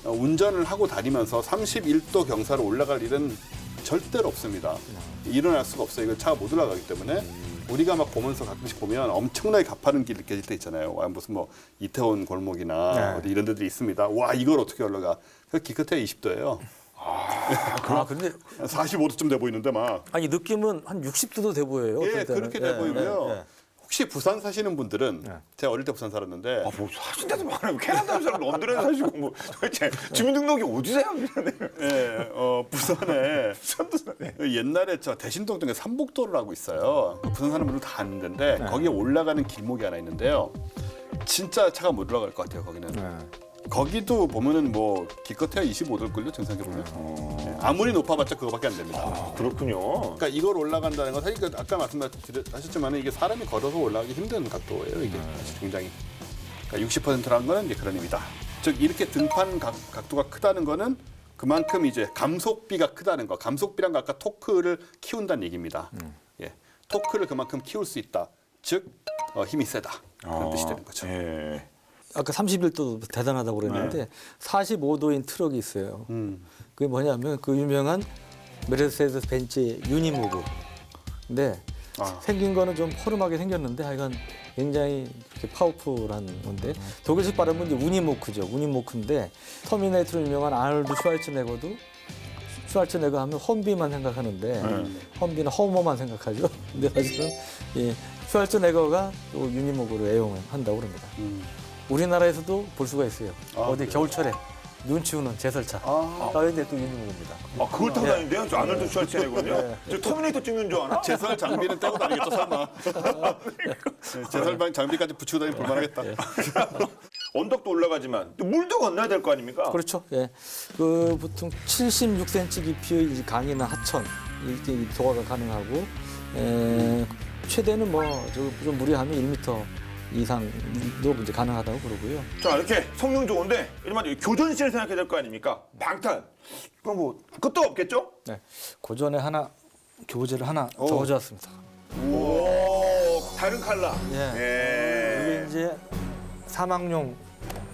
운전을 하고 다니면서 31도 경사로 올라갈 일은 절대로 없습니다. 일어날 수가 없어요. 이거 차가 못 올라가기 때문에. 우리가 막 보면서 가끔씩 보면 엄청나게 가파른 길 느껴질 때 있잖아요. 와, 무슨 뭐 이태원 골목이나 네. 어디 이런 데들이 있습니다. 와, 이걸 어떻게 올라가? 그 기껏해야 20도예요. 근데 45도쯤 돼 보이는데 막. 아니 느낌은 한 60도도 돼 보여요. 예, 어떨 때는. 그렇게 돼 보이고요. 예. 혹시 부산 사시는 분들은 네. 제가 어릴 때 부산 살았는데 아, 뭐 사신 데도 많아요. 캐나다 사람 런던에 사시고 뭐 도대체 주민등록이 어디서 해요? 예, 부산에 부산도 사네. 옛날에 저 대신동동에 삼복도라고 있어요. 부산 사는 분들 다 아는 데인데 거기에 올라가는 길목이 하나 있는데요. 진짜 차가 못 올라갈 것 같아요. 거기는. 거기도 보면은 뭐 기껏해야 25도일걸요, 정상에 보면. 예, 아무리 높아봤자 그거밖에 안 됩니다. 아, 그렇군요. 그러니까 이걸 올라간다는 건 사실 아까 말씀하셨지만 이게 사람이 걸어서 올라가기 힘든 각도예요. 이게 사실 굉장히. 그러니까 60%라는 거는 이제 그런 의미다. 즉 이렇게 등판 각도가 크다는 거는 그만큼 이제 감속비가 크다는 거. 감속비란 거 아까 토크를 키운다는 얘기입니다. 예, 토크를 그만큼 키울 수 있다. 즉 힘이 세다. 그런 뜻이 되는 거죠. 예. 아까 31도도 대단하다고 그랬는데 45도인 트럭이 있어요. 그게 뭐냐면 그 유명한 메르세데스 벤츠의 유니모브. 근데 생긴 거는 좀 허름하게 생겼는데 하여간 굉장히 이렇게 파워풀한 건데 독일식 발음은 이제 우니모크죠. 우니모크인데 터미네이터로 유명한 아놀드 슈왈츠네거 하면 험비만 생각하는데 험비는 허머만 생각하죠. 근데 사실은 이 슈왈츠네거가 또 유니모크로 애용을 한다고 그럽니다. 우리나라에서도 볼 수가 있어요. 어디 그래요? 겨울철에 눈 치우는 제설차. 근데 또 유니모크입니다. 아, 그걸 타고 다니는데요? 저 아놀드 슈왈츠네거든요. 네. 저 터미네이터 찍는 줄 아나? 제설 장비는 떼고 다니겠죠, 설마. 제설 장비까지 붙이고 다니면 볼만하겠다. 언덕도 올라가지만 또 물도 건너야 될 거 아닙니까? 그렇죠. 예. 그 보통 76cm 깊이의 이 강이나 하천 이렇게 도가가 가능하고 최대는 좀 무리하면 1m 이상도 이제 가능하다고 그러고요. 자, 이렇게 성능 좋은데 일반 교전실을 생각해야 될 거 아닙니까? 방탄. 그럼 뭐 끝도 없겠죠? 네. 고전에 교보제를 하나 적어줘 왔습니다. 오, 다른 칼라. 예. 이게 이제 사망용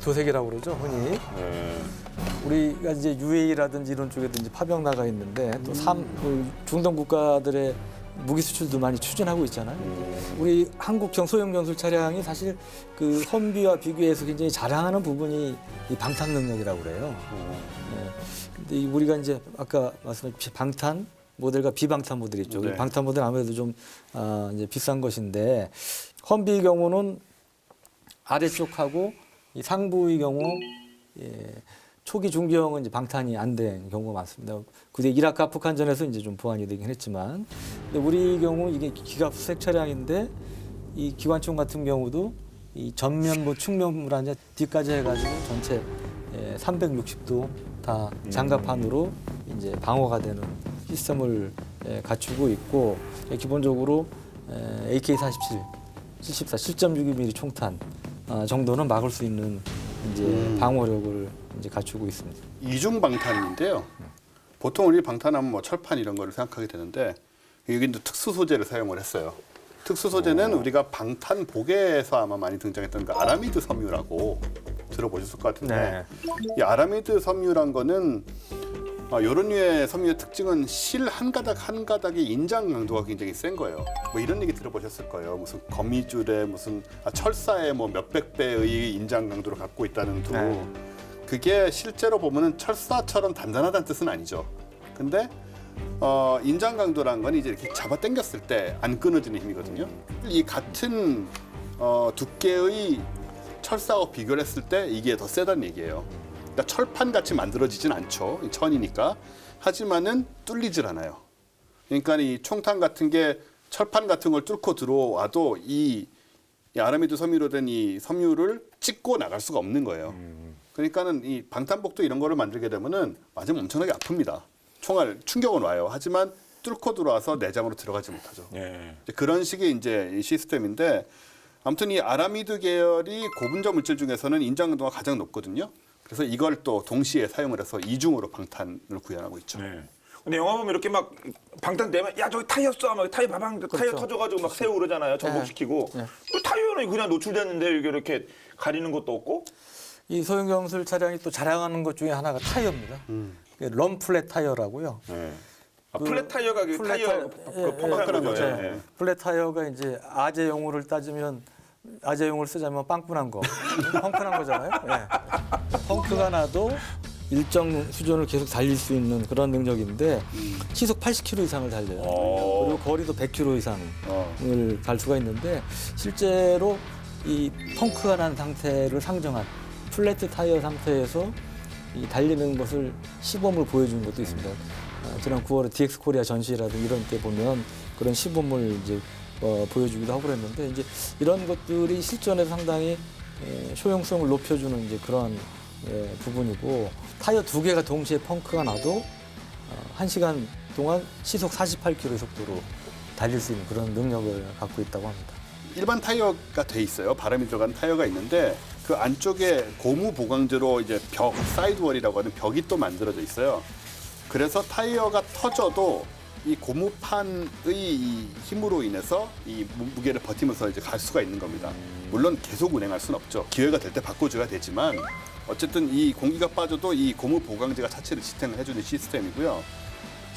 도색이라고 그러죠, 흔히. 우리가 이제 UAE라든지 이런 쪽에도 이제 파병 나가 있는데 또 중동 국가들의 무기 수출도 많이 추진하고 있잖아요. 우리 한국 소형 전술 차량이 사실 그 험비와 비교해서 굉장히 자랑하는 부분이 이 방탄 능력이라고 그래요. 근데 우리가 이제 아까 말씀하신 방탄 모델과 비방탄 모델이 있죠. 네. 방탄 모델 아무래도 좀 이제 비싼 것인데 험비의 경우는 아래쪽하고 이 상부의 경우 초기 중기형은 이제 방탄이 안 된 경우가 많습니다. 그때 이라크 아프간전에서 이제 좀 보완이 되긴 했지만, 근데 우리 경우 이게 기갑수색 차량인데 이 기관총 같은 경우도 이 전면부 측면부를 이제 뒤까지 해가지고 전체 360도 다 장갑판으로 이제 방어가 되는 시스템을 갖추고 있고, 기본적으로 AK-47, 74, 7.62mm 총탄 정도는 막을 수 있는 이제 방어력을 이제 갖추고 있습니다. 이중 방탄인데요. 보통 우리 방탄하면 뭐 철판 이런 거를 생각하게 되는데 여기 이제 특수 소재를 사용을 했어요. 특수 소재는 우리가 방탄복에서 아마 많이 등장했던 그 아라미드 섬유라고 들어보셨을 것 같은데 이 아라미드 섬유란 거는 이런 류의 섬유의 특징은 실 한 가닥 한 가닥의 인장 강도가 굉장히 센 거예요. 뭐 이런 얘기 들어보셨을 거예요. 무슨 거미줄에 무슨 철사에 뭐 몇백 배의 인장 강도를 갖고 있다는 둥. 네. 그게 실제로 보면은 철사처럼 단단하다는 뜻은 아니죠. 근데 인장 강도라는 건 이제 이렇게 잡아 당겼을 때 안 끊어지는 힘이거든요. 이 같은 두께의 철사하고 비교를 했을 때 이게 더 세다는 얘기예요. 그러니까 철판 같이 만들어지진 않죠. 천이니까. 하지만은 뚫리질 않아요. 그러니까 이 총탄 같은 게 철판 같은 걸 뚫고 들어와도 이 아라미드 섬유로 된 이 섬유를 찍고 나갈 수가 없는 거예요. 그러니까는 이 방탄복도 이런 거를 만들게 되면은 맞으면 엄청나게 아픕니다. 총알 충격은 와요. 하지만 뚫고 들어와서 내장으로 들어가지 못하죠. 예. 이제 그런 식의 이제 이 시스템인데 아무튼 이 아라미드 계열이 고분자 물질 중에서는 인장 강도가 가장 높거든요. 그래서 이걸 또 동시에 사용을 해서 이중으로 방탄을 구현하고 있죠. 네. 근데 영화 보면 이렇게 막 방탄 되면 야 저기 타이어 쏴 막 타이어 타이어 그렇죠. 터져가지고 막 세우고 그러잖아요. 전복시키고 그 타이어는 그냥 노출됐는데 이게 이렇게 가리는 것도 없고. 이 소형 전술 차량이 또 자랑하는 것 중에 하나가 타이어입니다. 럼플랫 타이어라고요. 네. 그 플랫 타이어가 그 플랫 타이어 타이어, 펑크한 거죠. 예. 예. 플랫 타이어가 이제 아재 용어를 따지면 아재 용어를 쓰자면 빵꾸난 거, 펑크난 거잖아요. 예. 펑크가 나도 일정 수준을 계속 달릴 수 있는 그런 능력인데 시속 80km 이상을 달려요. 그리고 거리도 100km 이상을 갈 수가 있는데 실제로 이 펑크가 난 상태를 상정한 플랫 타이어 상태에서 이 달리는 것을 시범을 보여주는 것도 있습니다. 지난 9월에 DX 코리아 전시라든지 이런 때 보면 그런 시범을 이제 보여주기도 하고 그랬는데 이제 이런 것들이 실전에서 상당히 효용성을 높여주는 이제 그런 부분이고 타이어 두 개가 동시에 펑크가 나도 1시간 동안 시속 48km 속도로 달릴 수 있는 그런 능력을 갖고 있다고 합니다. 일반 타이어가 돼 있어요. 바람이 들어가는 타이어가 있는데 그 안쪽에 고무 보강제로 이제 벽, 사이드월이라고 하는 벽이 또 만들어져 있어요. 그래서 타이어가 터져도 이 고무판의 이 힘으로 인해서 이 무게를 버티면서 이제 갈 수가 있는 겁니다. 물론 계속 운행할 수는 없죠. 기회가 될 때 바꿔줘야 되지만 어쨌든 이 공기가 빠져도 이 고무 보강제가 자체를 지탱을 해주는 시스템이고요.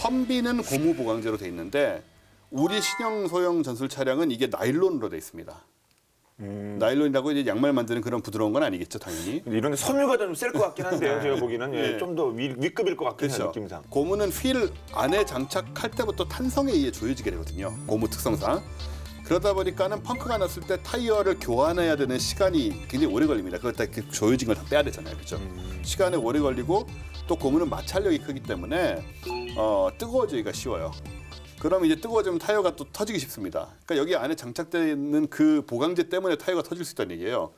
험비는 고무 보강제로 돼 있는데 우리 신형 소형 전술 차량은 이게 나일론으로 돼 있습니다. 나일론이라고 이제 양말 만드는 그런 부드러운 건 아니겠죠, 당연히. 근데 이런 데 섬유가 좀 셀 것 같긴 한데요. 제가 보기에는 예, 좀 더 위급일 것 같긴 해요, 느낌상. 고무는 휠 안에 장착할 때부터 탄성에 의해 조여지게 되거든요. 고무 특성상. 그러다 보니까는 펑크가 났을 때 타이어를 교환해야 되는 시간이 굉장히 오래 걸립니다. 그걸 다 이렇게 조여진 걸 다 빼야 되잖아요, 그렇죠? 시간이 오래 걸리고 또 고무는 마찰력이 크기 때문에 뜨거워지기가 쉬워요. 그럼 이제 뜨거워지면 타이어가 또 터지기 쉽습니다. 그러니까 여기 안에 장착되는 그 보강제 때문에 타이어가 터질 수 있다는 얘기예요.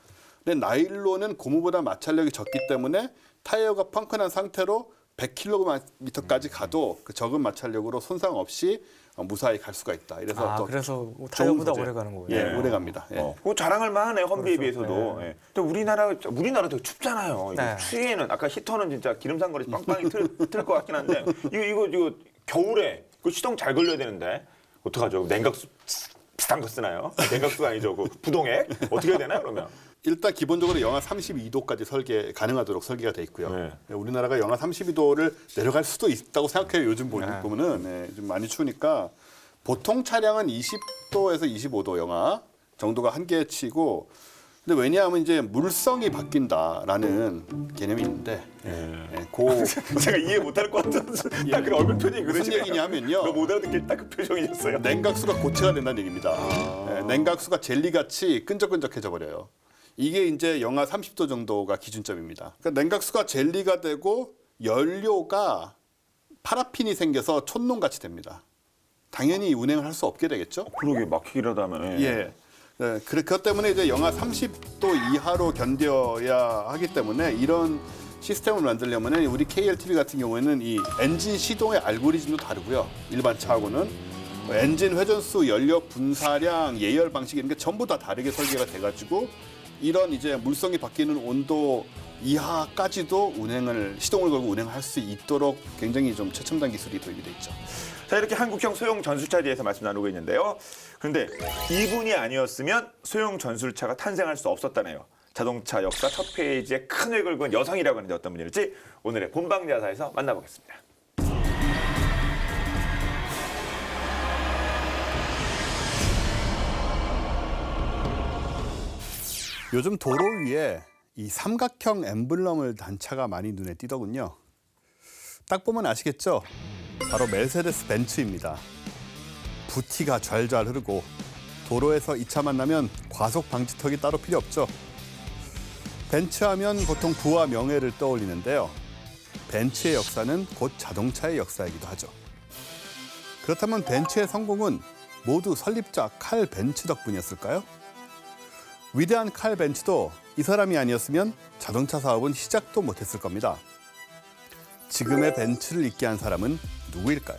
근데 나일론은 고무보다 마찰력이 적기 때문에 타이어가 펑크난 상태로 100km까지 가도 그 적은 마찰력으로 손상 없이 무사히 갈 수가 있다. 이래서 또 그래서 타이어보다 소재. 오래 가는 거예요. 예, 오래 갑니다. 예. 그거 자랑할 만하네 험비에 그렇죠. 비해서도. 예. 근데 우리나라 되게 춥잖아요. 이거 네. 추위에는 아까 히터는 진짜 기름산거리 빵빵히 틀 것 같긴 한데 이거 겨울에 그 시동 잘 걸려야 되는데 어떡하죠? 냉각수 비싼 거 쓰나요? 냉각수가 아니죠. 그 부동액 어떻게 해야 되나요? 그러면? 일단 기본적으로 영하 32도까지 설계 가능하도록 설계가 돼 있고요. 네. 우리나라가 영하 32도를 내려갈 수도 있다고 생각해요. 요즘 보면은 네, 좀 많이 추우니까 보통 차량은 20도에서 25도 영하 정도가 한계치고, 근데 왜냐하면 이제 물성이 바뀐다라는 개념이 있는데, 제가 이해 못할 것 같아서 딱 그 얼굴 표정이 무슨 그러시네요. 얘기냐면요. 못 알아듣게 딱 그 표정이셨어요. 냉각수가 고체가 된다는 얘기입니다. 냉각수가 젤리같이 끈적끈적해져 버려요. 이게 이제 영하 30도 정도가 기준점입니다. 그러니까 냉각수가 젤리가 되고 연료가 파라핀이 생겨서 촛농같이 됩니다. 당연히 운행을 할 수 없게 되겠죠. 그러게 막히기라도 하면. 예. 네, 그것 때문에 이제 영하 30도 이하로 견뎌야 하기 때문에 이런 시스템을 만들려면 우리 KLTV 같은 경우에는 이 엔진 시동의 알고리즘도 다르고요. 일반 차하고는 엔진 회전수, 연료 분사량, 예열 방식 이런 게 전부 다 다르게 설계가 돼가지고 이런 이제 물성이 바뀌는 온도 이하까지도 시동을 걸고 운행할 수 있도록 굉장히 좀 최첨단 기술이 도입이 돼 있죠. 자, 이렇게 한국형 소형 전술차에 대해서 말씀 나누고 있는데요. 그런데 이분이 아니었으면 소형 전술차가 탄생할 수 없었다네요. 자동차 역사 첫 페이지에 큰 획을 그은 여성이라고 하는데 어떤 분일지 오늘의 본방야사에서 만나보겠습니다. 요즘 도로 위에 이 삼각형 엠블럼을 단 차가 많이 눈에 띄더군요. 딱 보면 아시겠죠? 바로 메르세데스 벤츠입니다. 부티가 좔좔 흐르고 도로에서 이 차 만나면 과속 방지턱이 따로 필요 없죠. 벤츠하면 보통 부와 명예를 떠올리는데요. 벤츠의 역사는 곧 자동차의 역사이기도 하죠. 그렇다면 벤츠의 성공은 모두 설립자 칼 벤츠 덕분이었을까요? 위대한 칼 벤츠도 이 사람이 아니었으면 자동차 사업은 시작도 못했을 겁니다. 지금의 벤츠를 있게 한 사람은 누구일까요?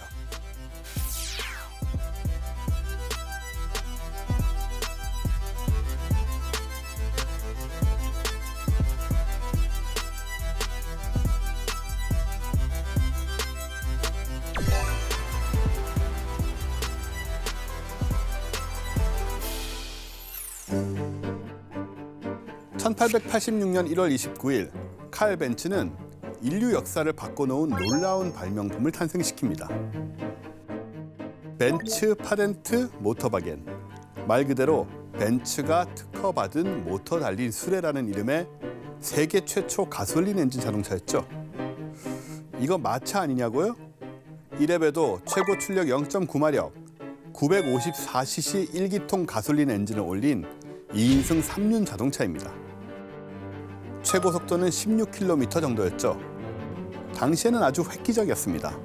(1886년 1월 29일) 칼 벤츠는 인류 역사를 바꿔놓은 놀라운 발명품을 탄생시킵니다. 벤츠 파덴트 모터바겐, 말 그대로 벤츠가 특허받은 모터 달린 수레라는 이름의 세계 최초 가솔린 엔진 자동차였죠. 이거 마차 아니냐고요? 1렙에도 최고 출력 0.9마력, 954cc 1기통 가솔린 엔진을 올린 2인승 3륜 자동차입니다. 최고 속도는 16km 정도였죠. 당시에는 아주 획기적이었습니다.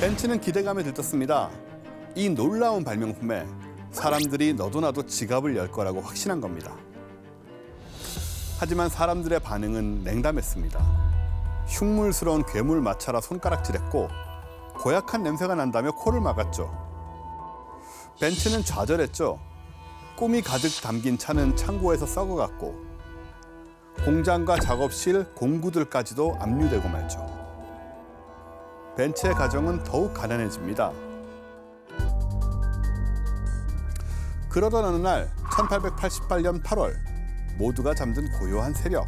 벤츠는 기대감에 들떴습니다. 이 놀라운 발명품에 사람들이 너도 나도 지갑을 열 거라고 확신한 겁니다. 하지만 사람들의 반응은 냉담했습니다. 흉물스러운 괴물 마차라 손가락질했고 고약한 냄새가 난다며 코를 막았죠. 벤츠는 좌절했죠. 꿈이 가득 담긴 차는 창고에서 썩어갔고 공장과 작업실, 공구들까지도 압류되고 말죠. 벤츠의 가정은 더욱 가난해집니다. 그러던 어느 날 1888년 8월 모두가 잠든 고요한 새벽,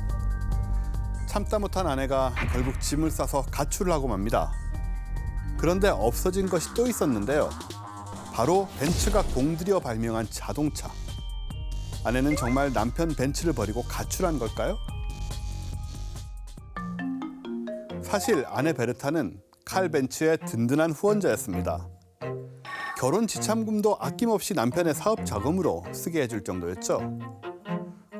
참다 못한 아내가 결국 짐을 싸서 가출을 하고 맙니다. 그런데 없어진 것이 또 있었는데요. 바로 벤츠가 공들여 발명한 자동차. 아내는 정말 남편 벤츠를 버리고 가출한 걸까요? 사실 아내 베르타는 칼 벤츠의 든든한 후원자였습니다. 결혼 지참금도 아낌없이 남편의 사업 자금으로 쓰게 해줄 정도였죠.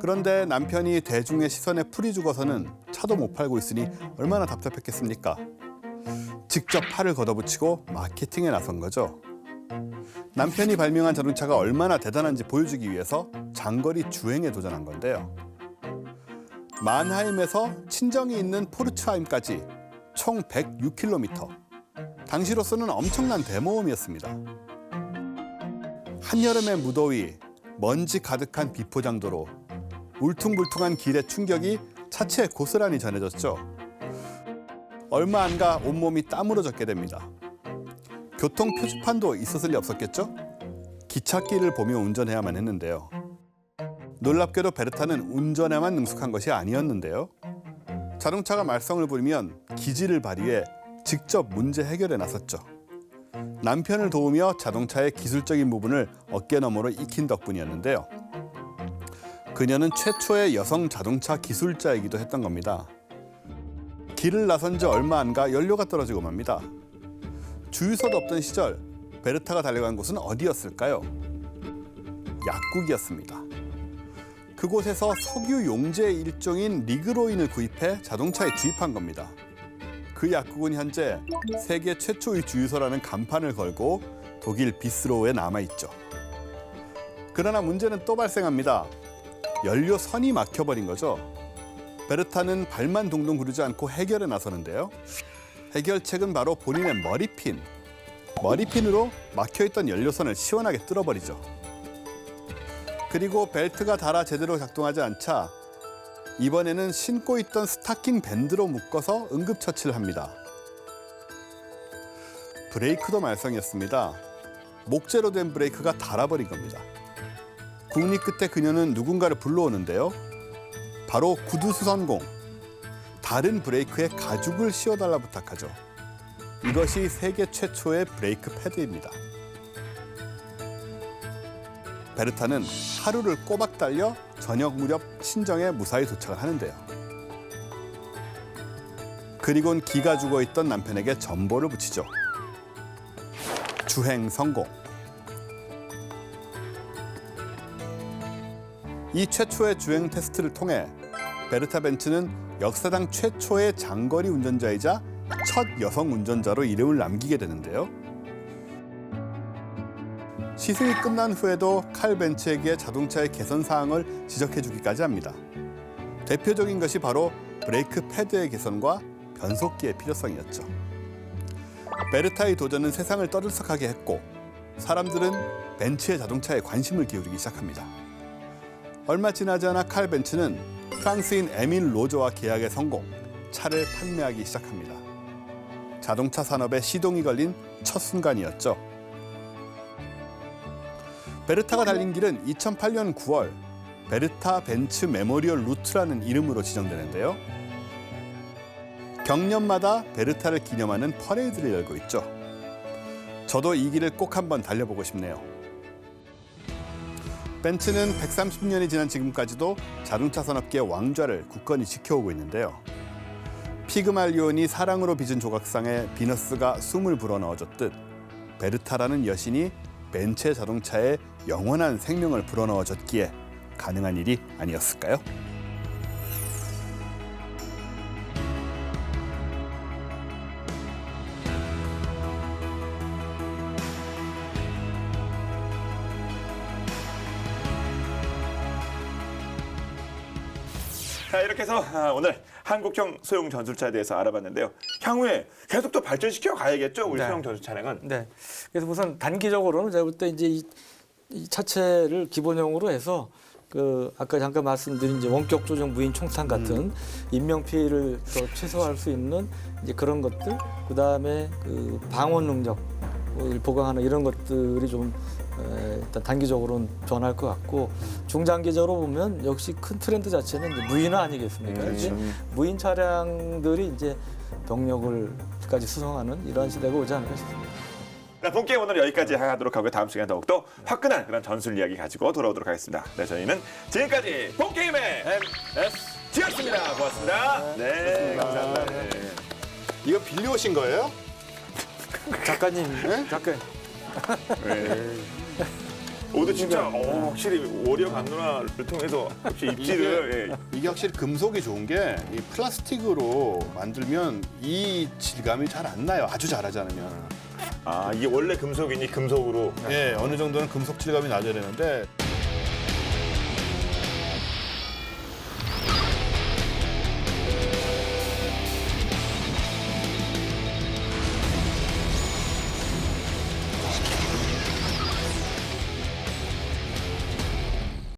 그런데 남편이 대중의 시선에 풀이 죽어서는 차도 못 팔고 있으니 얼마나 답답했겠습니까? 직접 팔을 걷어붙이고 마케팅에 나선 거죠. 남편이 발명한 자동차가 얼마나 대단한지 보여주기 위해서 장거리 주행에 도전한 건데요. 만하임에서 친정이 있는 포르츠하임까지 총 106km. 당시로서는 엄청난 대모험이었습니다. 한여름의 무더위, 먼지 가득한 비포장도로, 울퉁불퉁한 길의 충격이 차체에 고스란히 전해졌죠. 얼마 안 가 온몸이 땀으로 젖게 됩니다. 교통 표지판도 있었을 리 없었겠죠? 기찻길을 보며 운전해야만 했는데요. 놀랍게도 베르타는 운전에만 능숙한 것이 아니었는데요. 자동차가 말썽을 부리면 기지를 발휘해 직접 문제 해결에 나섰죠. 남편을 도우며 자동차의 기술적인 부분을 어깨너머로 익힌 덕분이었는데요. 그녀는 최초의 여성 자동차 기술자이기도 했던 겁니다. 길을 나선 지 얼마 안 가 연료가 떨어지고 맙니다. 주유소도 없던 시절 베르타가 달려간 곳은 어디였을까요? 약국이었습니다. 그곳에서 석유 용제의 일종인 리그로인을 구입해 자동차에 주입한 겁니다. 그 약국은 현재 세계 최초의 주유소라는 간판을 걸고 독일 비스로우에 남아있죠. 그러나 문제는 또 발생합니다. 연료선이 막혀버린 거죠. 베르타는 발만 동동 구르지 않고 해결에 나서는데요. 해결책은 바로 본인의 머리핀. 머리핀으로 막혀있던 연료선을 시원하게 뚫어버리죠. 그리고 벨트가 달아 제대로 작동하지 않자 이번에는 신고 있던 스타킹 밴드로 묶어서 응급처치를 합니다. 브레이크도 말썽이었습니다. 목재로 된 브레이크가 닳아버린 겁니다. 국리 끝에 그녀는 누군가를 불러오는데요. 바로 구두수선공. 다른 브레이크에 가죽을 씌워달라 부탁하죠. 이것이 세계 최초의 브레이크 패드입니다. 베르타는 하루를 꼬박 달려 저녁 무렵 친정에 무사히 도착을 하는데요. 그리곤 기가 죽어있던 남편에게 전보를 붙이죠. 주행 성공. 이 최초의 주행 테스트를 통해 베르타 벤츠는 역사상 최초의 장거리 운전자이자 첫 여성 운전자로 이름을 남기게 되는데요. 시승이 끝난 후에도 칼 벤츠에게 자동차의 개선 사항을 지적해 주기까지 합니다. 대표적인 것이 바로 브레이크 패드의 개선과 변속기의 필요성이었죠. 베르타의 도전은 세상을 떠들썩하게 했고 사람들은 벤츠의 자동차에 관심을 기울이기 시작합니다. 얼마 지나지 않아 칼 벤츠는 프랑스인 에밀 로저와 계약에 성공, 차를 판매하기 시작합니다. 자동차 산업에 시동이 걸린 첫 순간이었죠. 베르타가 달린 길은 2008년 9월 베르타 벤츠 메모리얼 루트라는 이름으로 지정되는데요. 경년마다 베르타를 기념하는 퍼레이드를 열고 있죠. 저도 이 길을 꼭 한번 달려보고 싶네요. 벤츠는 130년이 지난 지금까지도 자동차 산업계의 왕좌를 굳건히 지켜오고 있는데요. 피그말리온이 사랑으로 빚은 조각상에 비너스가 숨을 불어넣어줬듯 베르타라는 여신이 벤츠의 자동차에 영원한 생명을 불어넣어줬기에 가능한 일이 아니었을까요? 자, 이렇게 해서 오늘 한국형 소형 전술차에 대해서 알아봤는데요. 향후에 계속 또 발전시켜 가야겠죠, 우리 네. 소형 전술 차량은. 네. 그래서 우선 단기적으로는 제가 볼 때 이제 이 차체를 기본형으로 해서 그 아까 잠깐 말씀드린 이제 원격 조정 무인 총탄 같은 인명 피해를 더 최소화할 수 있는 이제 그런 것들, 그 다음에 그 방어 능력을 보강하는 이런 것들이 좀 일단 단기적으로는 변할 것 같고 중장기적으로 보면 역시 큰 트렌드 자체는 이제 무인화 아니겠습니까? 이제 무인 차량들이 이제 병력을까지 수송하는 이러한 시대가 오지 않을까 싶습니다. 자, 본 게임 오늘 여기까지 하도록 하고 다음 시간에 더욱더 화끈한 그런 전술 이야기 가지고 돌아오도록 하겠습니다. 네, 저희는 지금까지 본 게임의 MSG였습니다. 고맙습니다. 네, 감사합니다. 네. 이거 빌려오신 거예요? 작가님, 작가님. 네. 오늘 진짜 확실히 워리어 강누나를 통해서 역시 입지를 이게 확실히 금속이 좋은 게 이 플라스틱으로 만들면 이 질감이 잘 안 나요. 아주 잘하지 않으면. 이게 원래 금속이니 금속으로 예, 어느 정도는 금속 질감이 나줘야 되는데